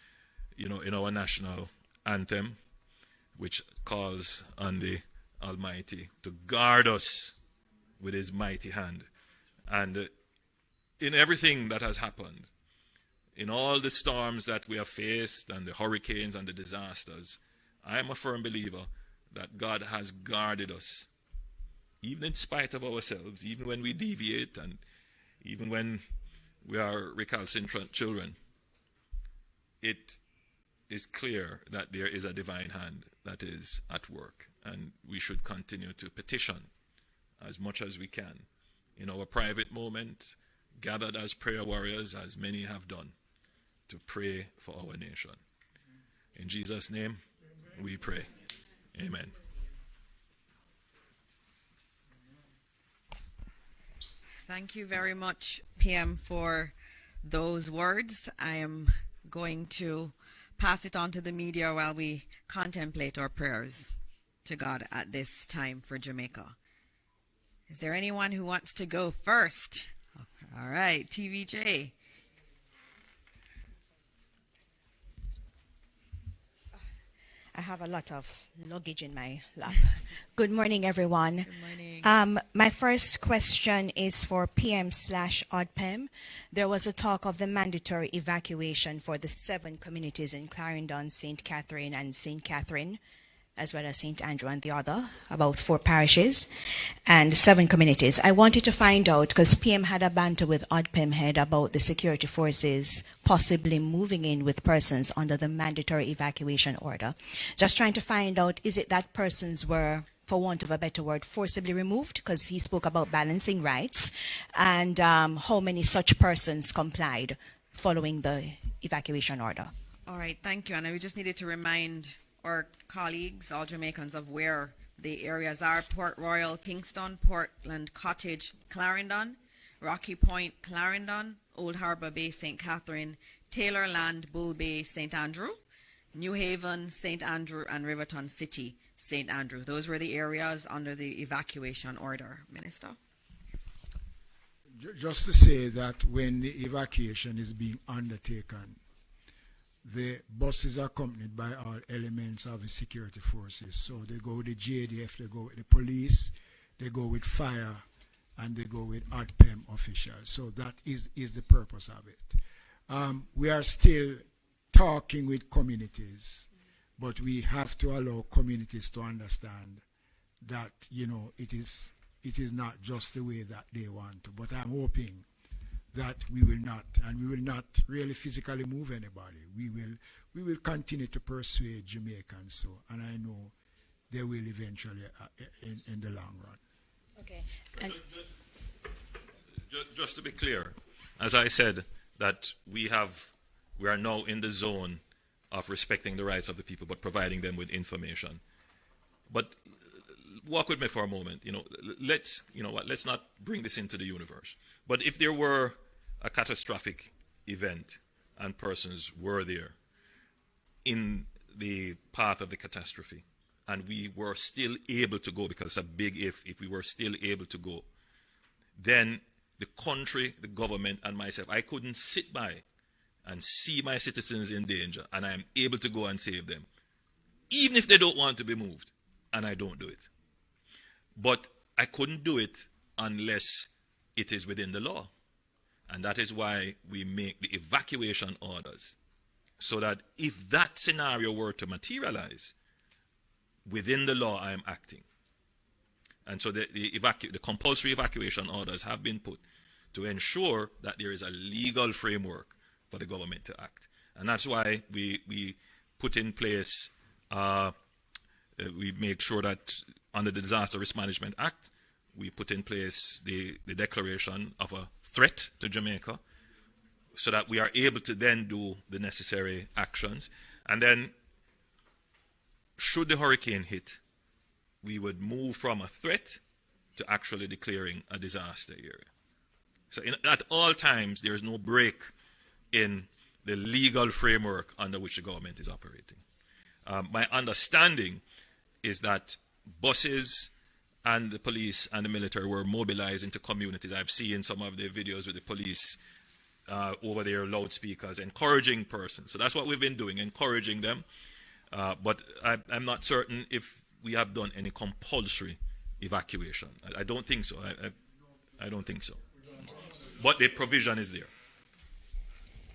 in our national anthem, which calls on the Almighty to guard us with his mighty hand. And in everything that has happened, in all the storms that we have faced and the hurricanes and the disasters, I am a firm believer that God has guarded us, even in spite of ourselves, even when we deviate and even when we are recalcitrant children. It is clear that there is a divine hand that is at work, and we should continue to petition as much as we can in our private moment, gathered as prayer warriors, as many have done, to pray for our nation. In Jesus' name, we pray. Amen. Thank you very much, PM, for those words. I am going to pass it on to the media while we contemplate our prayers to God at this time for Jamaica. Is there anyone who wants to go first? All right, TVJ. I have a lot of luggage in my lap. Good morning, everyone. Good morning. My first question is for PM/ODPEM. There was a talk of the mandatory evacuation for the 7 communities in Clarendon, St. Catherine, and St. Catherine, as well as St. Andrew and the other, about 4 parishes and 7 communities. I wanted to find out, because PM had a banter with ODPEM head about the security forces possibly moving in with persons under the mandatory evacuation order. Just trying to find out, is it that persons were, for want of a better word, forcibly removed? Because he spoke about balancing rights, and how many such persons complied following the evacuation order. All right, thank you. And we just needed to remind our colleagues, all Jamaicans, of where the areas are: Port Royal, Kingston, Portland Cottage, Clarendon, Rocky Point, Clarendon, Old Harbour Bay, St. Catherine, Taylorland, Bull Bay, St. Andrew, New Haven, St. Andrew, and Riverton City, St. Andrew. Those were the areas under the evacuation order. Minister? Just to say that when the evacuation is being undertaken, the bus is accompanied by all elements of the security forces. So they go with the JDF, they go with the police, they go with fire, and they go with ODPEM officials. So that is the purpose of it. We are still talking with communities, but we have to allow communities to understand that, it is not just the way that they want to. But I'm hoping that we will not really physically move anybody. We will continue to persuade Jamaicans, so, and I know they will eventually in the long run. Okay. And just to be clear, as I said, that we are now in the zone of respecting the rights of the people, but providing them with information. But walk with me for a moment. Let's not bring this into the universe. But if there were a catastrophic event and persons were there in the path of the catastrophe, and we were still able to go, because it's a big if we were still able to go, then the country, the government, and myself, I couldn't sit by and see my citizens in danger, and I am able to go and save them, even if they don't want to be moved, and I don't do it. But I couldn't do it unless it is within the law. And that is why we make the evacuation orders, so that if that scenario were to materialize, within the law I am acting. And so the compulsory evacuation orders have been put to ensure that there is a legal framework for the government to act. And that's why we put in place, we make sure that under the Disaster Risk Management Act, we put in place the declaration of a threat to Jamaica, so that we are able to then do the necessary actions. And then, should the hurricane hit, we would move from a threat to actually declaring a disaster area. So at all times, there is no break in the legal framework under which the government is operating. My understanding is that buses and the police and the military were mobilized into communities. I've seen some of the videos with the police over their loudspeakers encouraging persons. So that's what we've been doing, encouraging them. But I'm not certain if we have done any compulsory evacuation. I don't think so. I don't think so. But the provision is there.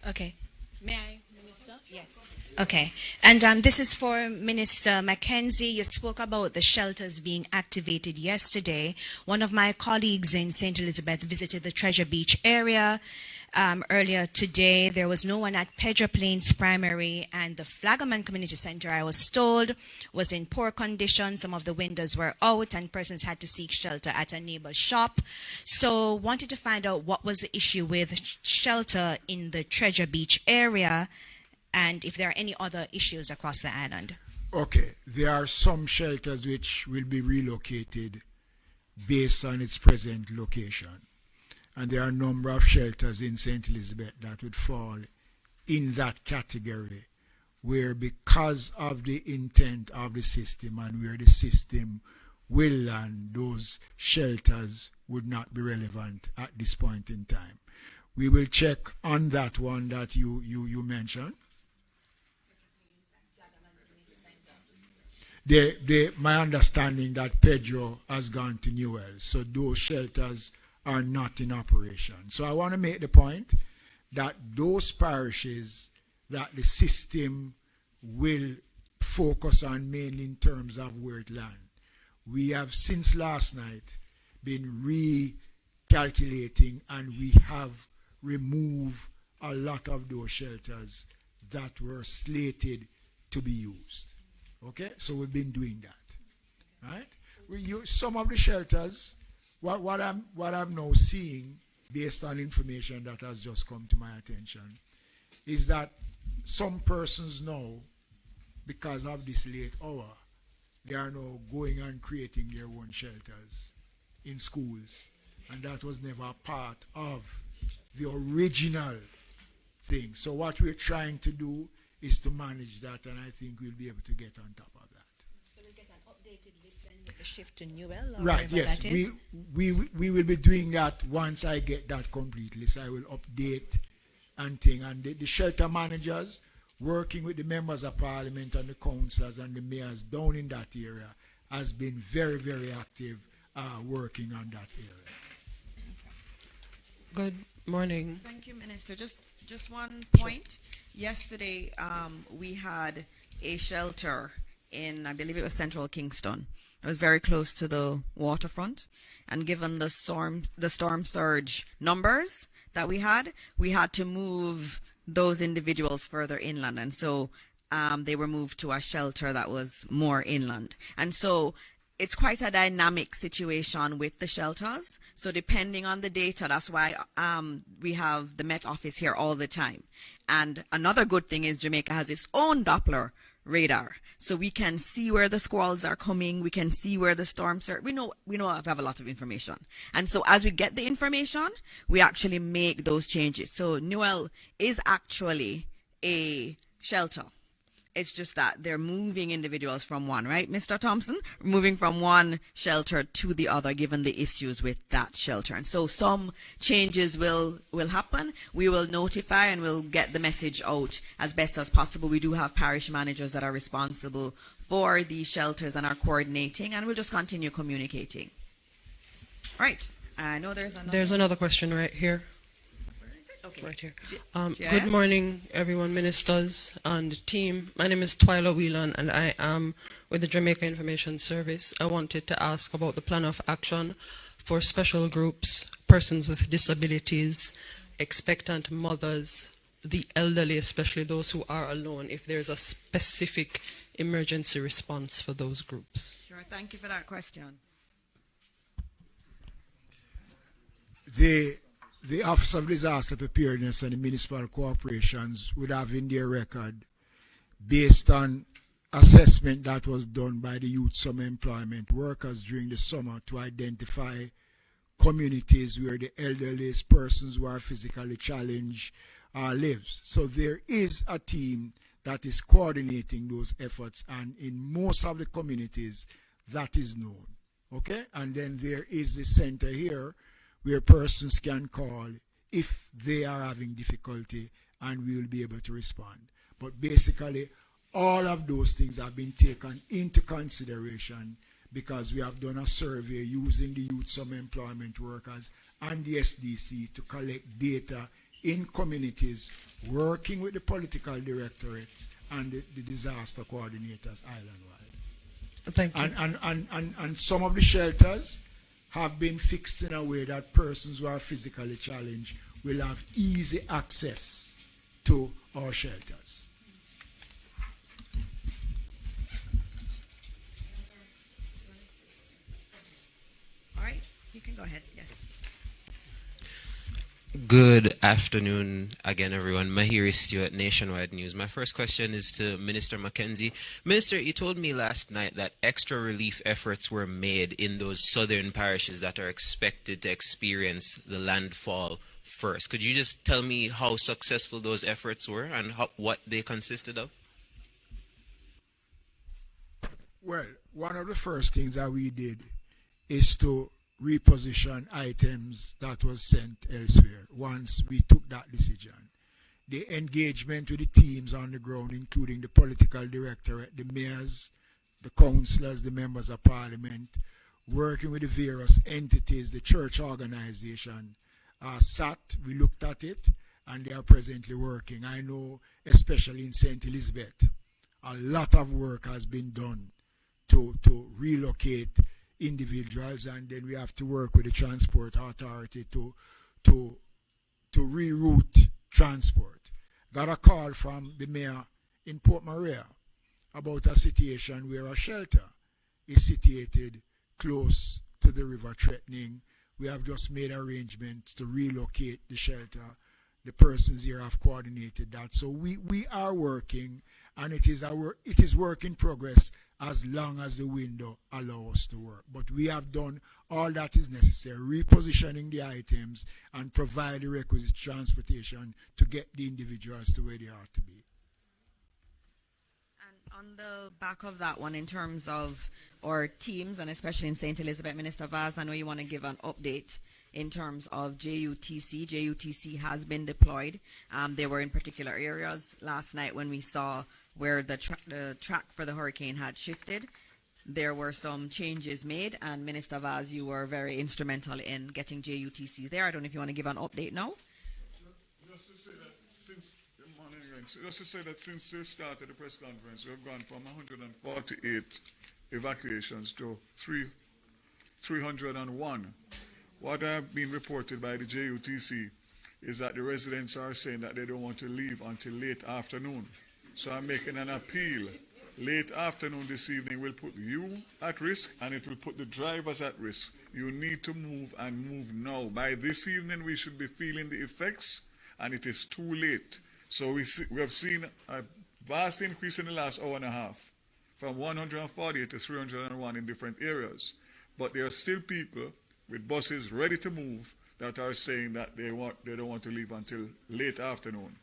Okay. May I, Minister? Yes. Okay. And this is for Minister Mackenzie. You spoke about the shelters being activated yesterday. One of my colleagues in St. Elizabeth visited the Treasure Beach area earlier today. There was no one at Pedro Plains Primary, and the Flagaman Community Center, I was told, was in poor condition. Some of the windows were out and persons had to seek shelter at a neighbor's shop. So wanted to find out what was the issue with shelter in the Treasure Beach area and if there are any other issues across the island. Okay, there are some shelters which will be relocated based on its present location. And there are a number of shelters in St. Elizabeth that would fall in that category, where because of the intent of the system and where the system will land, those shelters would not be relevant at this point in time. We will check on that one that you mentioned. My understanding that Pedro has gone to Newell, so those shelters are not in operation. So I want to make the point that those parishes that the system will focus on mainly in terms of where it lands. We have since last night been recalculating, and we have removed a lot of those shelters that were slated to be used. Okay, so we've been doing that, right? We use some of the shelters. What I'm now seeing, based on information that has just come to my attention, is that some persons now, because of this late hour, they are now going and creating their own shelters in schools, and that was never a part of the original thing. So what we're trying to do is to manage that, and I think we'll be able to get on top of that. So we'll get an updated list and make a shift to Newell? Right, yes. We will be doing that once I get that complete list. I will update and thing. And the shelter managers, working with the members of parliament and the councillors and the mayors down in that area, has been very, very active working on that area. Good morning. Thank you, Minister. Just one point. Yesterday, we had a shelter in, I believe it was Central Kingston. It was very close to the waterfront. And given the storm surge numbers that we had to move those individuals further inland. And so they were moved to a shelter that was more inland. And so it's quite a dynamic situation with the shelters. So depending on the data, that's why we have the Met Office here all the time. And another good thing is Jamaica has its own Doppler radar. So we can see where the squalls are coming. We can see where the storms are. We know we have a lot of information. And so as we get the information, we actually make those changes. So Newell is actually a shelter. It's just that they're moving individuals from one, right, Mr. Thompson? Moving from one shelter to the other, given the issues with that shelter. And so some changes will happen. We will notify and we'll get the message out as best as possible. We do have parish managers that are responsible for these shelters and are coordinating, and we'll just continue communicating. All right. I know there's another question right here. Okay. Right here. Yes. Good morning, everyone, ministers and team. My name is Twyla Whelan, and I am with the Jamaica Information Service. I wanted to ask about the plan of action for special groups, persons with disabilities, expectant mothers, the elderly, especially those who are alone, if there's a specific emergency response for those groups. Sure. Thank you for that question. The Office of Disaster Preparedness and the municipal corporations would have in their record, based on assessment that was done by the Youth Summer Employment Workers during the summer, to identify communities where the elderly persons who are physically challenged lives. So there is a team that is coordinating those efforts, and in most of the communities that is known. Okay, and then there is the center here where persons can call if they are having difficulty, and we will be able to respond. But basically, all of those things have been taken into consideration because we have done a survey using the Youth Summer Employment Workers and the SDC to collect data in communities, working with the political directorate and the disaster coordinators island-wide. Thank you. And some of the shelters have been fixed in a way that persons who are physically challenged will have easy access to our shelters. All right, you can go ahead. Yes. Good afternoon again, everyone. Mahiri Stewart, Nationwide News. My first question is to Minister Mackenzie. Minister, you told me last night that extra relief efforts were made in those southern parishes that are expected to experience the landfall first. Could you just tell me how successful those efforts were and what they consisted of? Well, one of the first things that we did is to reposition items that was sent elsewhere once we took that decision. The engagement with the teams on the ground, including the political directorate, the mayors, the councillors, the members of parliament, working with the various entities, the church organization, sat, we looked at it, and they are presently working. I know, especially in St. Elizabeth, a lot of work has been done to relocate individuals, and then we have to work with the transport authority to reroute transport. Got a call from the mayor in Port Maria about a situation where a shelter is situated close to the river threatening. We have just made arrangements to relocate the shelter. The persons here have coordinated that. So we are working, and it is work in progress as long as the window allows us to work. But we have done all that is necessary, repositioning the items and provide the requisite transportation to get the individuals to where they are to be. And on the back of that one, in terms of our teams, and especially in St. Elizabeth, Minister Vaz, I know you want to give an update in terms of JUTC. JUTC has been deployed. They were in particular areas. Last night when we saw where the track for the hurricane had shifted, there were some changes made, and Minister Vaz, you were very instrumental in getting JUTC there. I don't know if you want to give an update now. Just to say that since we started the press conference, we have gone from 148 evacuations to 301. What have been reported by the JUTC is that the residents are saying that they don't want to leave until late afternoon. So I'm making an appeal. Late afternoon this evening will put you at risk, and it will put the drivers at risk. You need to move, and move now. By this evening we should be feeling the effects, and it is too late. So we have seen a vast increase in the last hour and a half, from 148 to 301 in different areas. But there are still people with buses ready to move that are saying that they don't want to leave until late afternoon.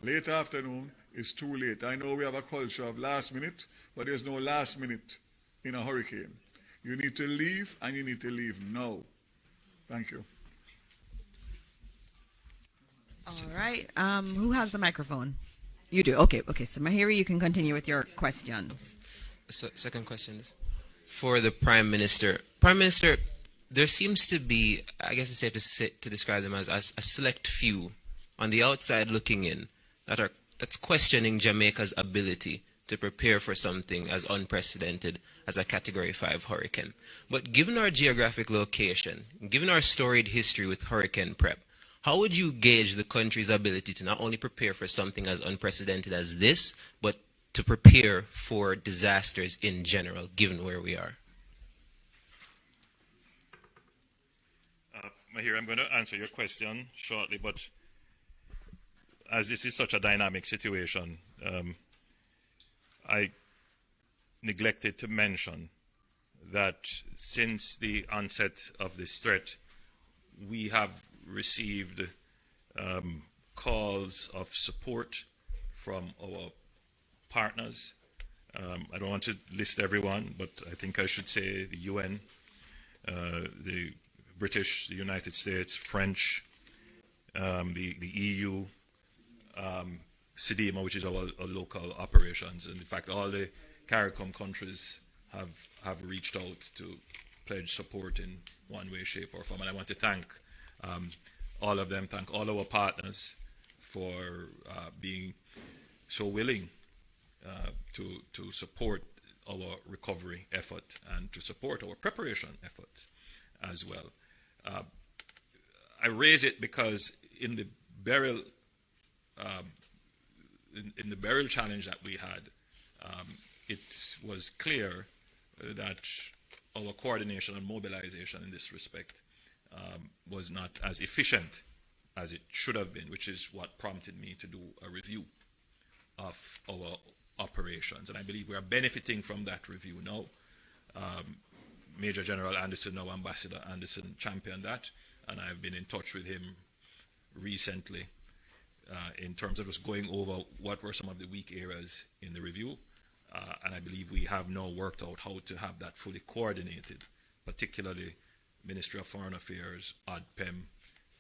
Late afternoon is too late. I know we have a culture of last minute, but there's no last minute in a hurricane. You need to leave, and you need to leave now. Thank you. All right. Who has the microphone? You do. Okay. So Mahiri, you can continue with your questions. Second question is for the Prime Minister. Prime Minister, there seems to be, I guess it's safe to describe them as a select few on the outside looking in that's questioning Jamaica's ability to prepare for something as unprecedented as a Category 5 hurricane. But given our geographic location, given our storied history with hurricane prep, how would you gauge the country's ability to not only prepare for something as unprecedented as this, but to prepare for disasters in general, given where we are? Mahir, I'm going to answer your question shortly, but as this is such a dynamic situation, I neglected to mention that since the onset of this threat, we have received calls of support from our partners. I don't want to list everyone, but I think I should say the UN, the British, the United States, French, the EU, CDMA, which is our local operations. And in fact, all the CARICOM countries have reached out to pledge support in one way, shape, or form. And I want to thank all of them, thank all our partners for being so willing to support our recovery effort and to support our preparation efforts as well. I raise it because in the burial in the burial challenge that we had, it was clear that our coordination and mobilization in this respect was not as efficient as it should have been, which is what prompted me to do a review of our operations. And I believe we are benefiting from that review now. Major General Anderson, now Ambassador Anderson, championed that, and I've been in touch with him recently in terms of just going over what were some of the weak areas in the review. And I believe we have now worked out how to have that fully coordinated, particularly Ministry of Foreign Affairs, ODPEM,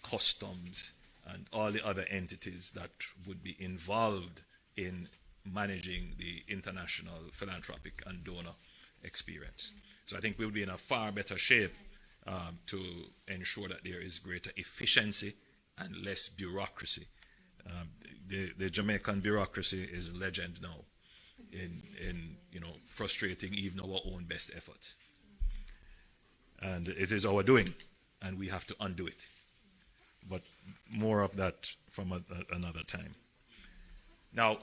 Customs, and all the other entities that would be involved in managing the international philanthropic and donor experience. So I think we'll be in a far better shape to ensure that there is greater efficiency and less bureaucracy. The Jamaican bureaucracy is legend now in frustrating even our own best efforts. And it is our doing, and we have to undo it. But more of that from another time. Now,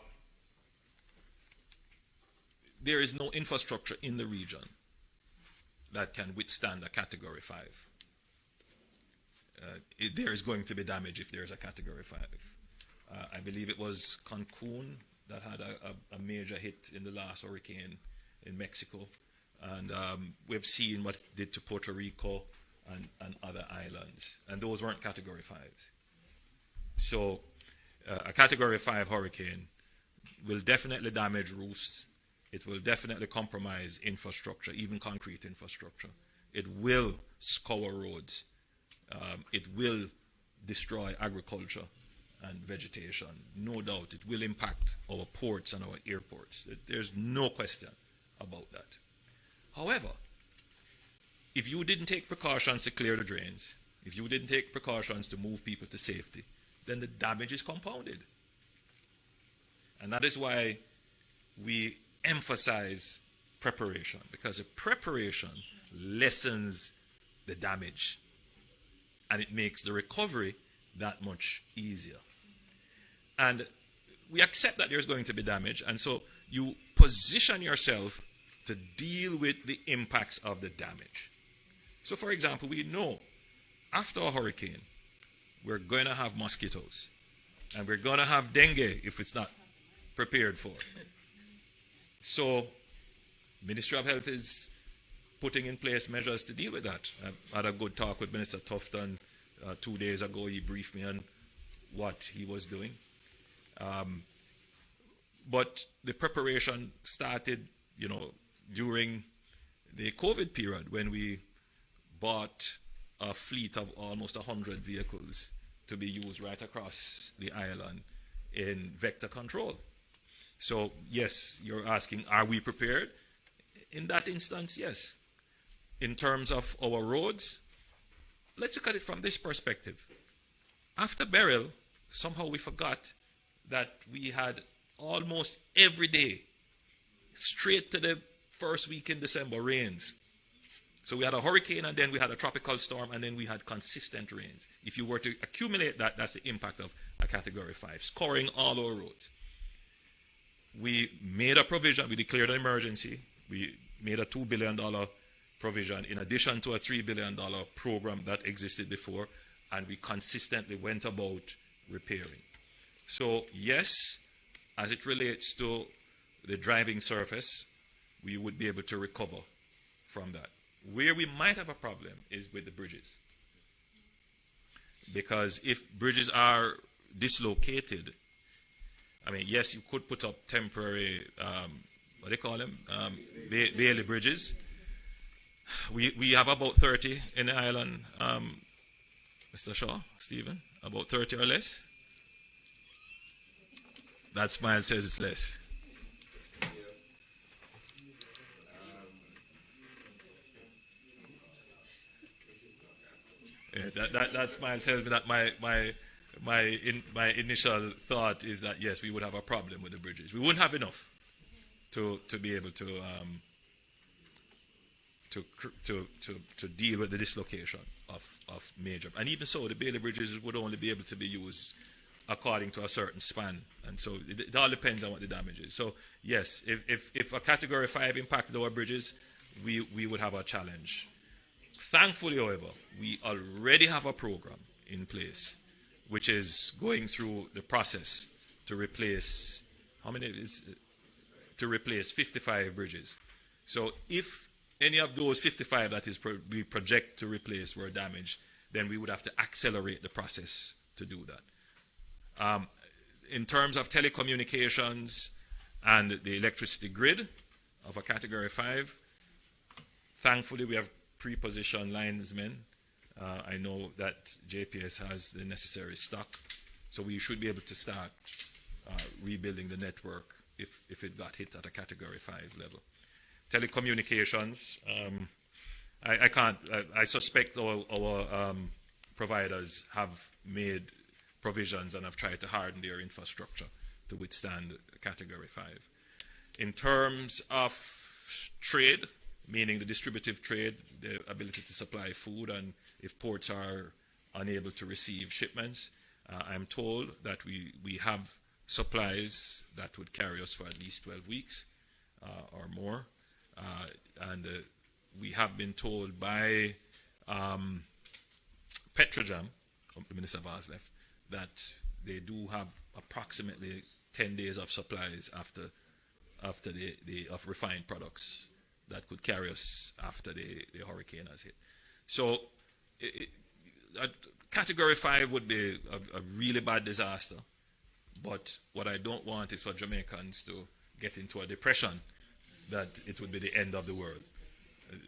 there is no infrastructure in the region that can withstand a Category 5. There is going to be damage if there is a Category 5. I believe it was Cancun that had a major hit in the last hurricane in Mexico. And we've seen what it did to Puerto Rico and other islands. And those weren't Category 5s. So a Category 5 hurricane will definitely damage roofs. It will definitely compromise infrastructure, even concrete infrastructure. It will scour roads. It will destroy agriculture and vegetation. No doubt it will impact our ports and our airports. There's no question about that. However, if you didn't take precautions to clear the drains, if you didn't take precautions to move people to safety, then the damage is compounded. And that is why we emphasize preparation, because the preparation lessens the damage and it makes the recovery that much easier. And we accept that there's going to be damage, and so you position yourself to deal with the impacts of the damage. So for example, we know after a hurricane, we're going to have mosquitoes, and we're going to have dengue if it's not prepared for. So Ministry of Health is putting in place measures to deal with that. I had a good talk with Minister Tufton 2 days ago. He briefed me on what he was doing. But the preparation started, during the COVID period when we bought a fleet of almost 100 vehicles to be used right across the island in vector control. So, yes, you're asking, are we prepared? In that instance, yes. In terms of our roads, let's look at it from this perspective. After burial, somehow we forgot that we had almost every day, straight to the first week in December, rains. So we had a hurricane, and then we had a tropical storm, and then we had consistent rains. If you were to accumulate that, that's the impact of a Category 5, scoring all our roads. We made a provision, we declared an emergency, we made a $2 billion provision in addition to a $3 billion program that existed before, and we consistently went about repairing. So yes, as it relates to the driving surface, we would be able to recover from that. Where we might have a problem is with the bridges. Because if bridges are dislocated, I mean, yes, you could put up temporary, what do they call them, Bailey bridges. We have about 30 in the island, Mr. Shaw, Stephen, about 30 or less. That smile says it's less. Yeah, that smile tells me that my initial thought is that yes, we would have a problem with the bridges. We wouldn't have enough to be able to deal with the dislocation of major. And even so, the Bailey bridges would only be able to be used according to a certain span. And so it all depends on what the damage is. So yes, if a Category 5 impacted our bridges, we would have a challenge. Thankfully, however, we already have a program in place which is going through the process to replace, to replace 55 bridges. So if any of those 55 that we project to replace were damaged, then we would have to accelerate the process to do that. In terms of telecommunications and the electricity grid of a Category 5, thankfully we have pre-positioned linesmen. I know that JPS has the necessary stock, so we should be able to start rebuilding the network if it got hit at a Category 5 level. Telecommunications, I suspect our providers have made provisions and have tried to harden their infrastructure to withstand Category 5. In terms of trade, meaning the distributive trade, the ability to supply food, and if ports are unable to receive shipments, I'm told that we have supplies that would carry us for at least 12 weeks or more. And we have been told by Petrojam, Minister Vaz left, that they do have approximately 10 days of supplies after of refined products that could carry us after the hurricane has hit. So Category 5 would be a really bad disaster, but what I don't want is for Jamaicans to get into a depression that it would be the end of the world.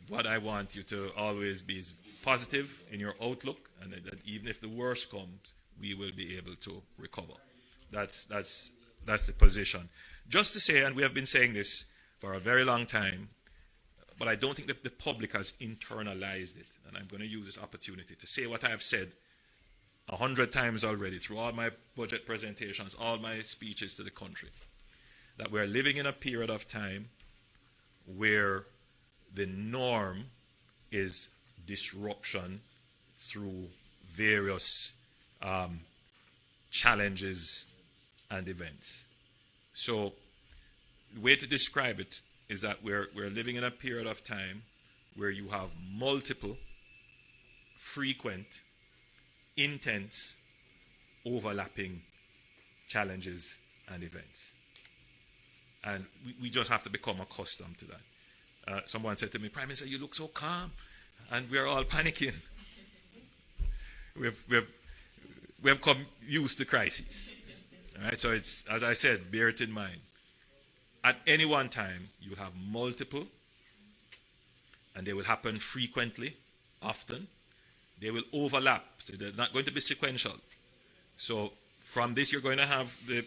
What I want you to always be is positive in your outlook, and that even if the worst comes, we will be able to recover. That's the position. Just to say, and we have been saying this for a very long time, but I don't think that the public has internalized it. And I'm going to use this opportunity to say what I have said 100 times already through all my budget presentations, all my speeches to the country, that we're living in a period of time where the norm is disruption through various challenges and events. So the way to describe it is that we're living in a period of time where you have multiple, frequent, intense, overlapping challenges and events. And we just have to become accustomed to that. Someone said to me, Prime Minister, you look so calm, and we're all panicking. We have come used to crises. All right, so it's, as I said, bear it in mind. At any one time, you have multiple, and they will happen frequently, often. They will overlap, so they're not going to be sequential. So from this, you're going to have a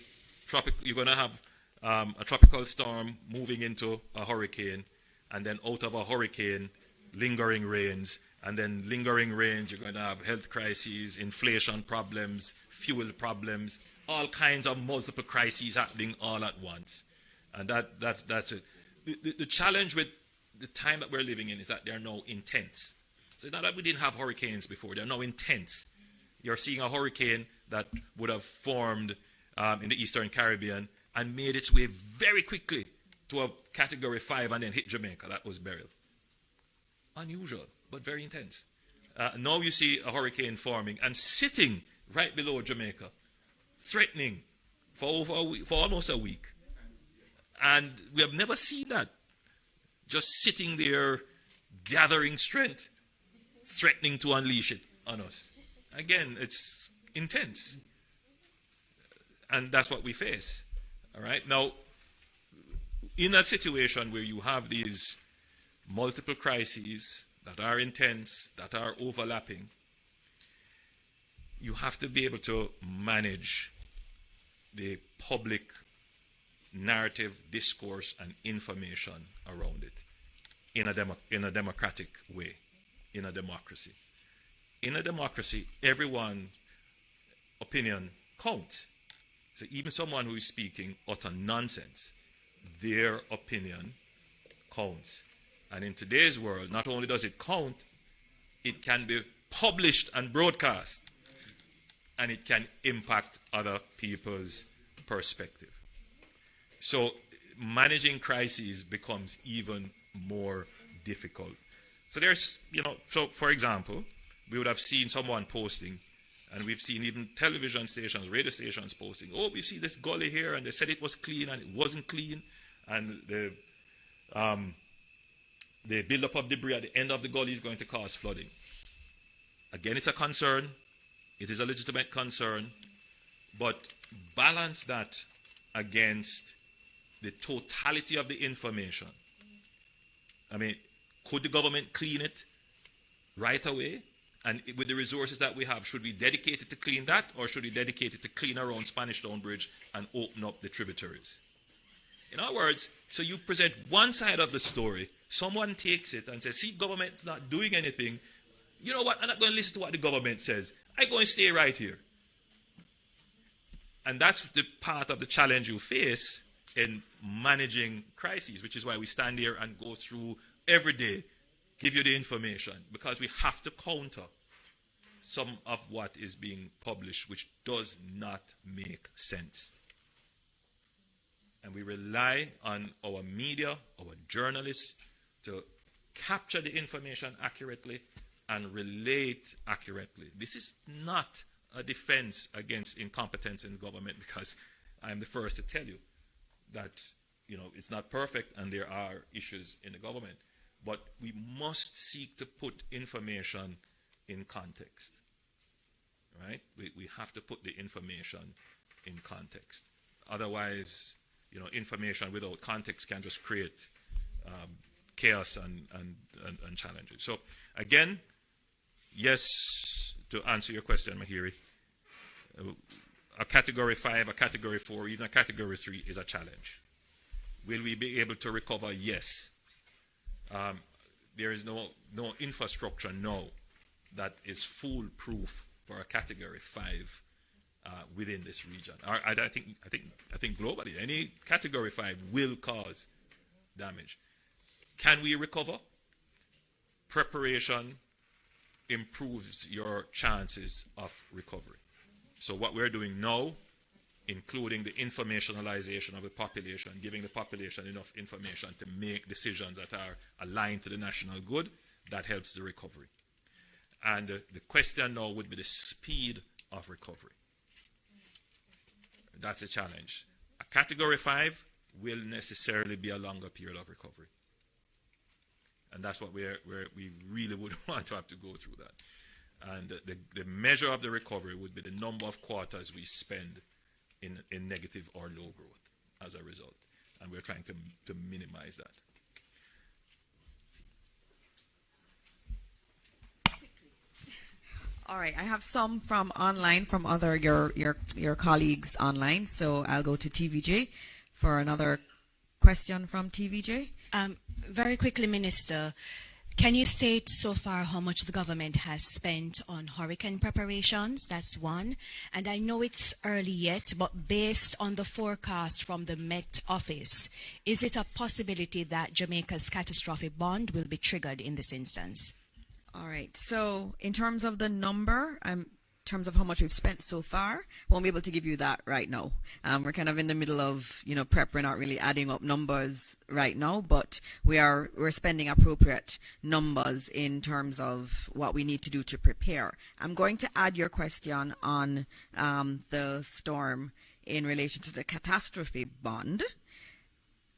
tropical storm moving into a hurricane, and then out of a hurricane, lingering rains, and then lingering rains, you're going to have health crises, inflation problems, fuel problems, all kinds of multiple crises happening all at once. And that's it. The challenge with the time that we're living in is that they're now intense. So it's not that we didn't have hurricanes before, they're now intense. You're seeing a hurricane that would have formed in the Eastern Caribbean and made its way very quickly to a Category 5 and then hit Jamaica. That was Beryl. Unusual, but very intense. Now you see a hurricane forming and sitting right below Jamaica, threatening for almost a week. And we have never seen that. Just sitting there, gathering strength, threatening to unleash it on us. Again, it's intense. And that's what we face. All right. Now, in a situation where you have these multiple crises that are intense, that are overlapping, you have to be able to manage the public narrative, discourse, and information around it in a democratic way, in a democracy. In a democracy, everyone's opinion counts. So even someone who is speaking utter nonsense, their opinion counts. And in today's world, not only does it count, it can be published and broadcast. And it can impact other people's perspective. So managing crises becomes even more difficult. So there's, so for example, we would have seen someone posting, and we've seen even television stations, radio stations posting, oh, we've seen this gully here, and they said it was clean, and it wasn't clean, and the buildup of debris at the end of the gully is going to cause flooding. Again, it's a concern. It is a legitimate concern, but balance that against the totality of the information. I mean, could the government clean it right away? And with the resources that we have, should we dedicate it to clean that, or should we dedicate it to clean around Spanish Town Bridge and open up the tributaries? In other words, so you present one side of the story, someone takes it and says, see, government's not doing anything. You know what? I'm not going to listen to what the government says. I'm going to stay right here. And that's the part of the challenge you face in managing crises, which is why we stand here and go through every day, give you the information, because we have to counter some of what is being published, which does not make sense. And we rely on our media, our journalists, to capture the information accurately and relate accurately. This is not a defense against incompetence in government, because I am the first to tell you that it's not perfect and there are issues in the government. But we must seek to put information in context. Right? We have to put the information in context. Otherwise, information without context can just create chaos and challenges. So again, yes, to answer your question, Mahiri, a category 5, a category 4, even a category 3 is a challenge. Will we be able to recover? Yes. There is no infrastructure now that is foolproof for a category 5 within this region. I think globally, any category 5 will cause damage. Can we recover? Preparation improves your chances of recovery. So what we're doing now, including the informationalization of the population, giving the population enough information to make decisions that are aligned to the national good, that helps the recovery. And the question now would be the speed of recovery. That's a challenge. A category 5 will necessarily be a longer period of recovery. And that's what we really would want to have to go through that. And the measure of the recovery would be the number of quarters we spend in negative or low growth as a result. And we're trying to minimize that. All right, I have some from online, from other your colleagues online. So I'll go to TVJ for another question from TVJ. Very quickly, Minister, can you state so far how much the government has spent on hurricane preparations? That's one. And I know it's early yet, but based on the forecast from the Met Office, is it a possibility that Jamaica's catastrophic bond will be triggered in this instance? All right. So in terms of the number, in terms of how much we've spent so far, won't be able to give you that right now. We're kind of in the middle of, prep. We're not really adding up numbers right now, but we're spending appropriate numbers in terms of what we need to do to prepare. I'm going to add your question on the storm in relation to the catastrophe bond.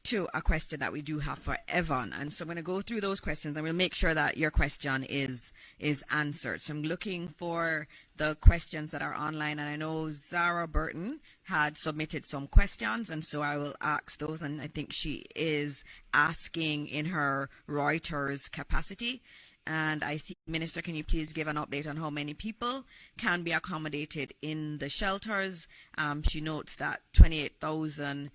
to a question that we do have for Evan. And so I'm going to go through those questions and we'll make sure that your question is answered. So I'm looking for the questions that are online, and I know Zara Burton had submitted some questions, and so I will ask those, and I think she is asking in her Reuters capacity. And I see, Minister, can you please give an update on how many people can be accommodated in the shelters? She notes that 28,000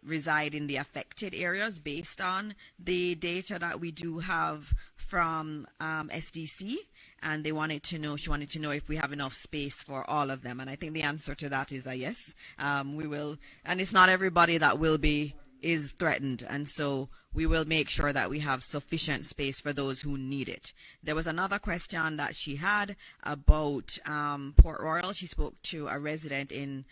reside in the affected areas based on the data that we do have from SDC. And she wanted to know if we have enough space for all of them. And I think the answer to that is a yes. We will, and it's not everybody that is threatened. And so we will make sure that we have sufficient space for those who need it. There was another question that she had about Port Royal. She spoke to a resident in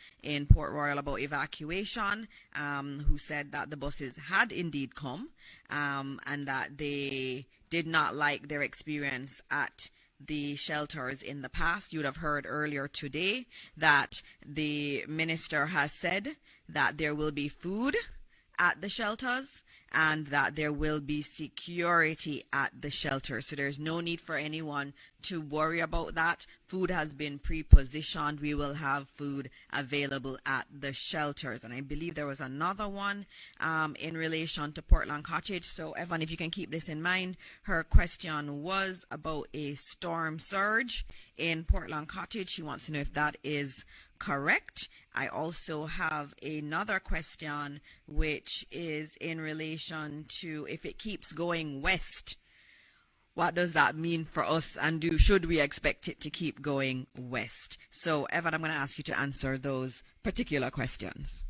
Port Royal about evacuation, who said that the buses had indeed come, and that they did not like their experience at the shelters in the past. You would have heard earlier today that the minister has said that there will be food at the shelters and that there will be security at the shelters. So there's no need for anyone to worry about that. Food has been pre-positioned. We will have food available at the shelters. And I believe there was another one in relation to Portland Cottage. So Evan, if you can keep this in mind, her question was about a storm surge in Portland Cottage. She wants to know if that is correct. I also have another question, which is in relation to if it keeps going west, what does that mean for us, and should we expect it to keep going west? So, Evan, I'm going to ask you to answer those particular questions.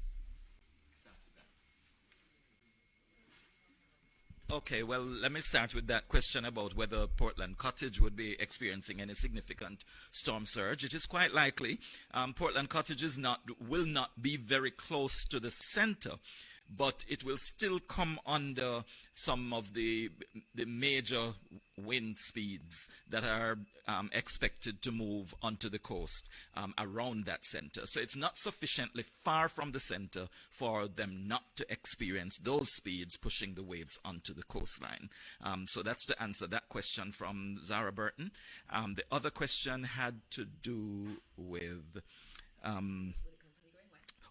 Okay, well, let me start with that question about whether Portland Cottage would be experiencing any significant storm surge. It is quite likely. Portland Cottage will not be very close to the center, but it will still come under some of the major wind speeds that are expected to move onto the coast around that center. So it's not sufficiently far from the center for them not to experience those speeds pushing the waves onto the coastline. So that's to answer that question from Zara Burton. The other question had to do with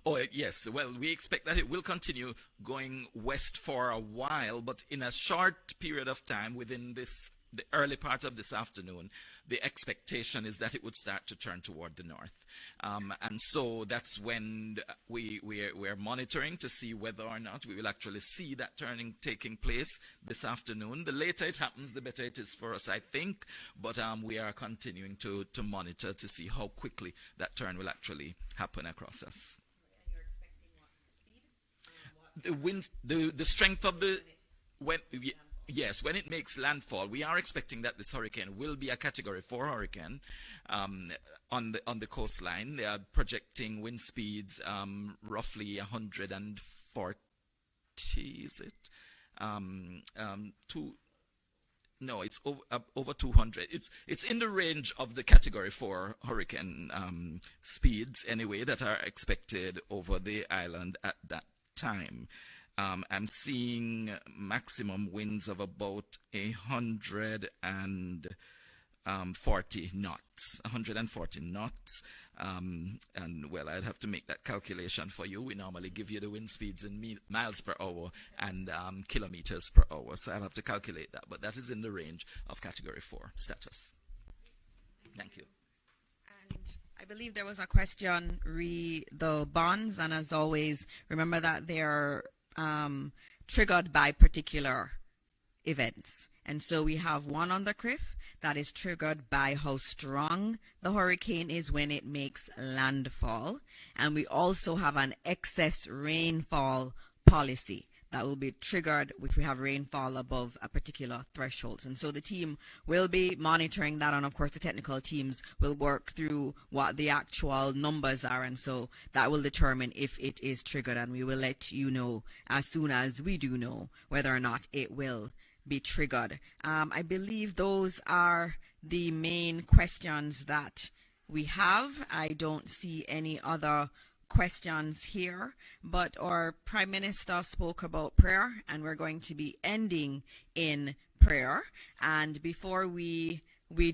oh, yes. Well, we expect that it will continue going west for a while, but in a short period of time, within the early part of this afternoon, the expectation is that it would start to turn toward the north. And so that's when we're monitoring to see whether or not we will actually see that turning taking place this afternoon. The later it happens, the better it is for us, I think. But we are continuing to monitor to see how quickly that turn will actually happen across us. The wind, the strength of yes, when it makes landfall, we are expecting that this hurricane will be a Category 4 hurricane on the coastline. They are projecting wind speeds roughly 140. Is it? No, it's over 200. It's in the range of the Category 4 hurricane speeds anyway that are expected over the island at that time. I'm seeing maximum winds of about 140 knots. 140 knots. And well, I'd have to make that calculation for you. We normally give you the wind speeds in miles per hour and kilometers per hour. So I'll have to calculate that. But that is in the range of Category 4 status. Thank you. I believe there was a question re the bonds, and as always, remember that they're triggered by particular events. And so we have one on the cliff that is triggered by how strong the hurricane is when it makes landfall. And we also have an excess rainfall policy that will be triggered if we have rainfall above a particular threshold. And so the team will be monitoring that, and of course the technical teams will work through what the actual numbers are, and so that will determine if it is triggered, and we will let you know as soon as we do know whether or not it will be triggered. I believe those are the main questions that we have. I don't see any other questions here, but our Prime Minister spoke about prayer, and we're going to be ending in prayer. And before we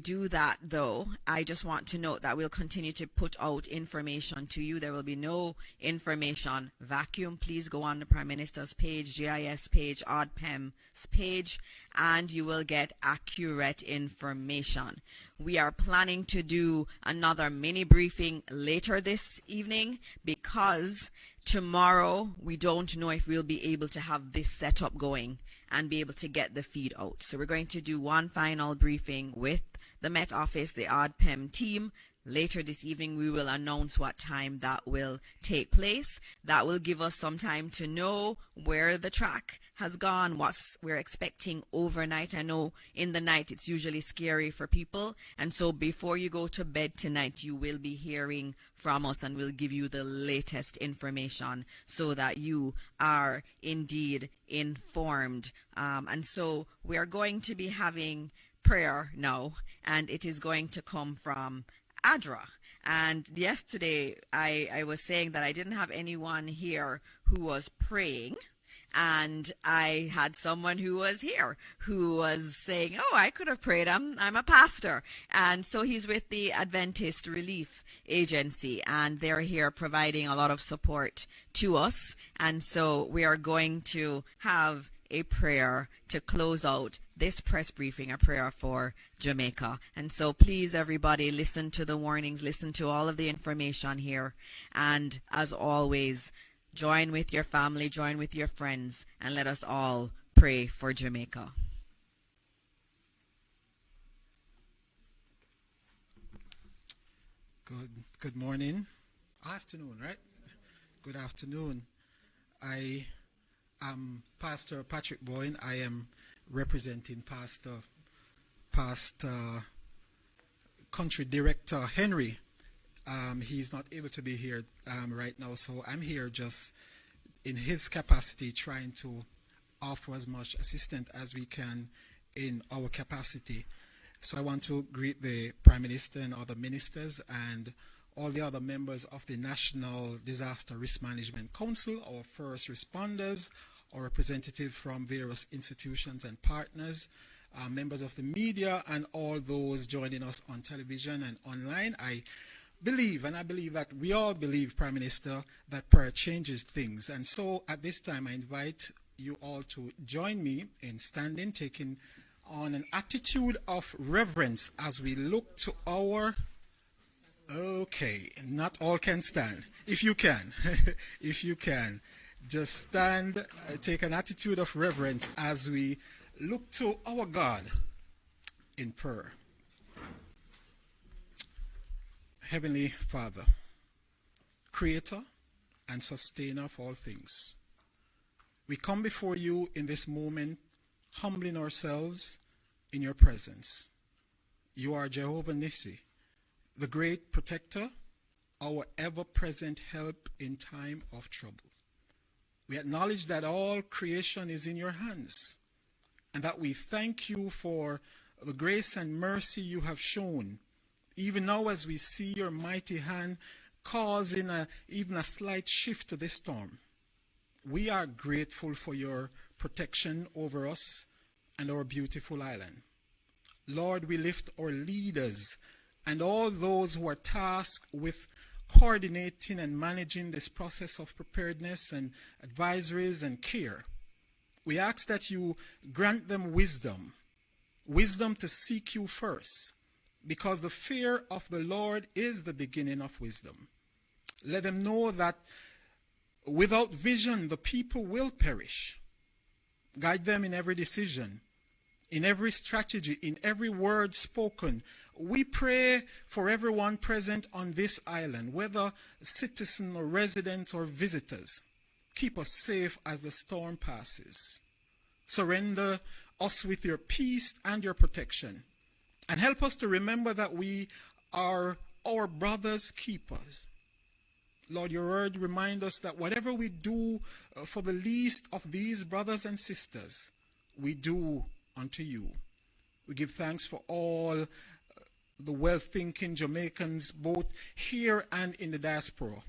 do that, though, I just want to note that we'll continue to put out information to you. There will be no information vacuum. Please go on the Prime Minister's page, GIS page, ODPEM's page, and you will get accurate information. We are planning to do another mini briefing later this evening because tomorrow we don't know if we'll be able to have this setup going and be able to get the feed out. So we're going to do one final briefing with the Met Office, the ODPEM team. Later this evening, we will announce what time that will take place. That will give us some time to know where the track has gone, what we're expecting overnight. I know in the night it's usually scary for people, and so before you go to bed tonight, you will be hearing from us, and we'll give you the latest information so that you are indeed informed. And so we are going to be having prayer now, and it is going to come from ADRA. And yesterday I was saying that I didn't have anyone here who was praying, and I had someone who was here who was saying, oh, I could have prayed. I'm a pastor. And so he's with the Adventist Relief Agency, and they're here providing a lot of support to us. And so we are going to have a prayer to close out this press briefing, a prayer for Jamaica. And so please, everybody, listen to the warnings, listen to all of the information here. And as always, join with your family, join with your friends, and let us all pray for Jamaica. Good morning. Afternoon, right? Good afternoon. I am Pastor Patrick Boyne. I am representing Pastor Country Director Henry. He's not able to be here right now, so I'm here just in his capacity trying to offer as much assistance as we can in our capacity. So I want to greet the Prime Minister and other ministers and all the other members of the National Disaster Risk Management Council, our first responders, our representatives from various institutions and partners, members of the media, and all those joining us on television and online. I believe that we all believe, Prime Minister, that prayer changes things. And so at this time, I invite you all to join me in standing, taking on an attitude of reverence as we look to our... Okay, not all can stand. If you can, if you can, just stand, take an attitude of reverence as we look to our God in prayer. Heavenly Father, Creator and Sustainer of all things, we come before you in this moment, humbling ourselves in your presence. You are Jehovah Nissi, the great protector, our ever-present help in time of trouble. We acknowledge that all creation is in your hands, and that we thank you for the grace and mercy you have shown, even now as we see your mighty hand causing even a slight shift to this storm. We are grateful for your protection over us and our beautiful island. Lord, we lift our leaders and all those who are tasked with coordinating and managing this process of preparedness and advisories and care. We ask that you grant them wisdom to seek you first, because the fear of the Lord is the beginning of wisdom. Let them know that without vision, the people will perish. Guide them in every decision, in every strategy, in every word spoken. We pray for everyone present on this island, whether citizen or resident or visitors. Keep us safe as the storm passes. Surrender us with your peace and your protection. And help us to remember that we are our brother's keepers. Lord, your word reminds us that whatever we do for the least of these brothers and sisters, we do unto you. We give thanks for all the well-thinking Jamaicans, both here and in the diaspora.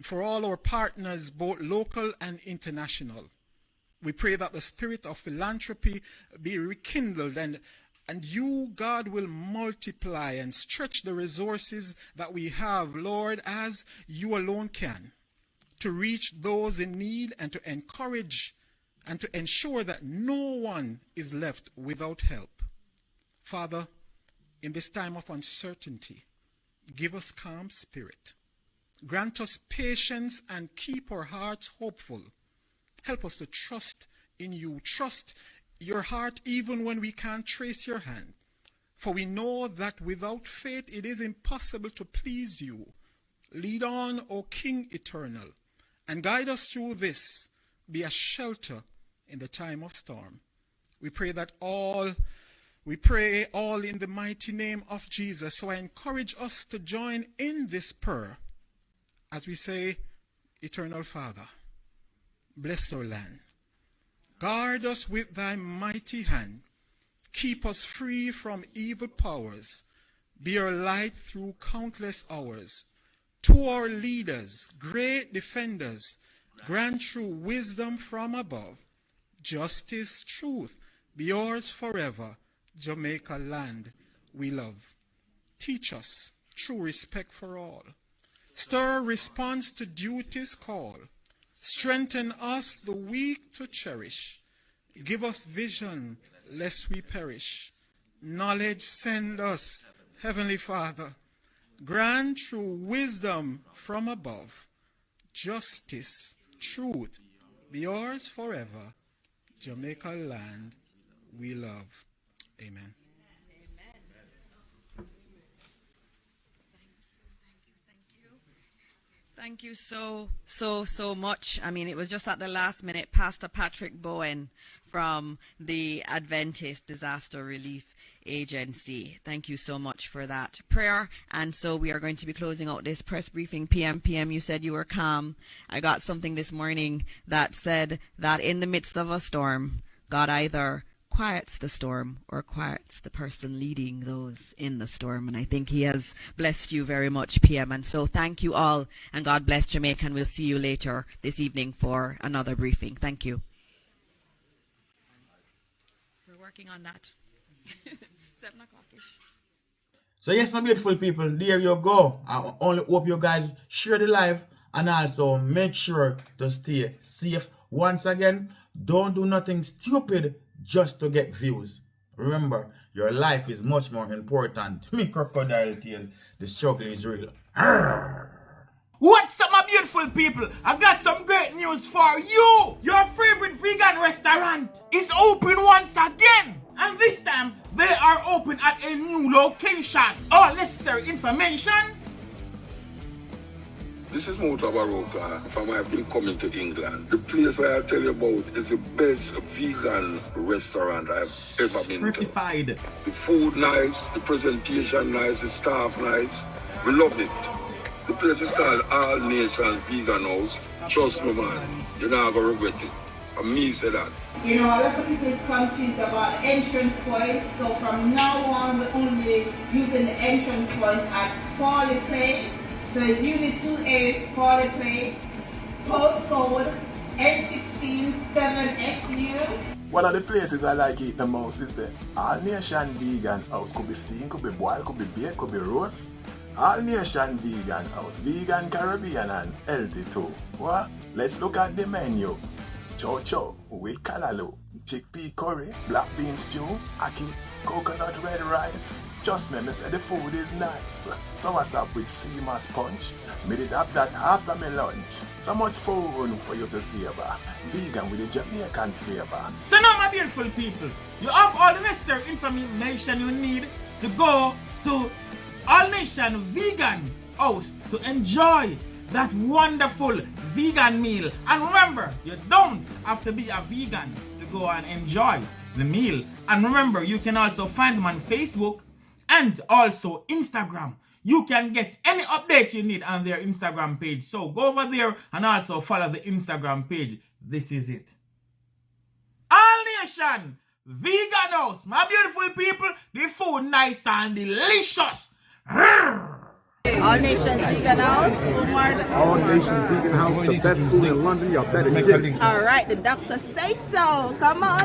for all our partners, both local and international. We pray that the spirit of philanthropy be rekindled and you, God, will multiply and stretch the resources that we have, Lord, as you alone can, to reach those in need and to encourage and to ensure that no one is left without help. Father, in this time of uncertainty, give us calm spirit. Grant us patience and keep our hearts hopeful. Help us to trust in you. Trust your heart even when we can't trace your hand. For we know that without faith it is impossible to please you. Lead on, O King eternal, and guide us through this. Be a shelter in the time of storm. We pray all in the mighty name of Jesus. So I encourage us to join in this prayer as we say, Eternal Father, bless our land. Guard us with thy mighty hand. Keep us free from evil powers. Be our light through countless hours. To our leaders, great defenders, grant true wisdom from above. Justice, truth, be yours forever. Jamaica land we love. Teach us true respect for all. Stir response to duty's call. Strengthen us the weak to cherish. Give us vision lest we perish. Knowledge send us, Heavenly Father. Grant true wisdom from above. Justice, truth, be yours forever. Jamaica land we love. Amen. Thank you so much. I mean, it was just at the last minute, Pastor Patrick Bowen from the Adventist Disaster Relief Agency. Thank you so much for that prayer. And so we are going to be closing out this press briefing. PM, you said you were calm. I got something this morning that said that in the midst of a storm, God either quiets the storm or quiets the person leading those in the storm. And I think he has blessed you very much, PM. And so thank you all, and God bless Jamaica, and we'll see you later this evening for another briefing. Thank you. We're working on that. 7 o'clock-ish. So yes, my beautiful people, there you go. I only hope you guys share the live and also make sure to stay safe. Once again, don't do nothing stupid just to get views. Remember, your life is much more important. Me crocodile tail, the struggle is real. Arrgh. What's up, my beautiful people? I got some great news for you. Your favorite vegan restaurant is open once again. And this time, they are open at a new location. All necessary information. This is Mota Baroka from I've been coming to England. The place where I tell you about is the best vegan restaurant I've ever been to. Certified. The food nice, the presentation nice, the staff nice. We love it. The place is called All Nations Vegan House. Trust me, man, you're not going to regret it. And me say that. You know, a lot of people is confused about the entrance point. So from now on, we're only using the entrance point at Farley Place. So it's Unit 2A, Farley Place, postcode N16 7SU. One of the places I like eating the most is the All Nation Vegan House. Could be steamed, could be boiled, could be baked, could be roast. All Nation Vegan House, vegan, Caribbean and healthy too. What? Let's look at the menu. Chow chow with callaloo, chickpea curry, black bean stew, ackee, coconut red rice. Just me say the food is nice. So what's up with sea moss punch? Me did have that after my lunch. So much food for you to savor. Vegan with a Jamaican flavor. So now, my beautiful people, you have all the necessary information you need to go to All Nation Vegan House to enjoy that wonderful vegan meal. And remember, you don't have to be a vegan to go and enjoy the meal. And remember, you can also find them on Facebook and also Instagram. You can get any update you need on their Instagram page. So go over there and also follow the Instagram page. This is it. All Nation Vegan House. My beautiful people, the food nice and delicious. All All Nations Vegan House. All Nation Vegan House, the best food in London. Y'all better get it. All right, the doctor say so. Come on.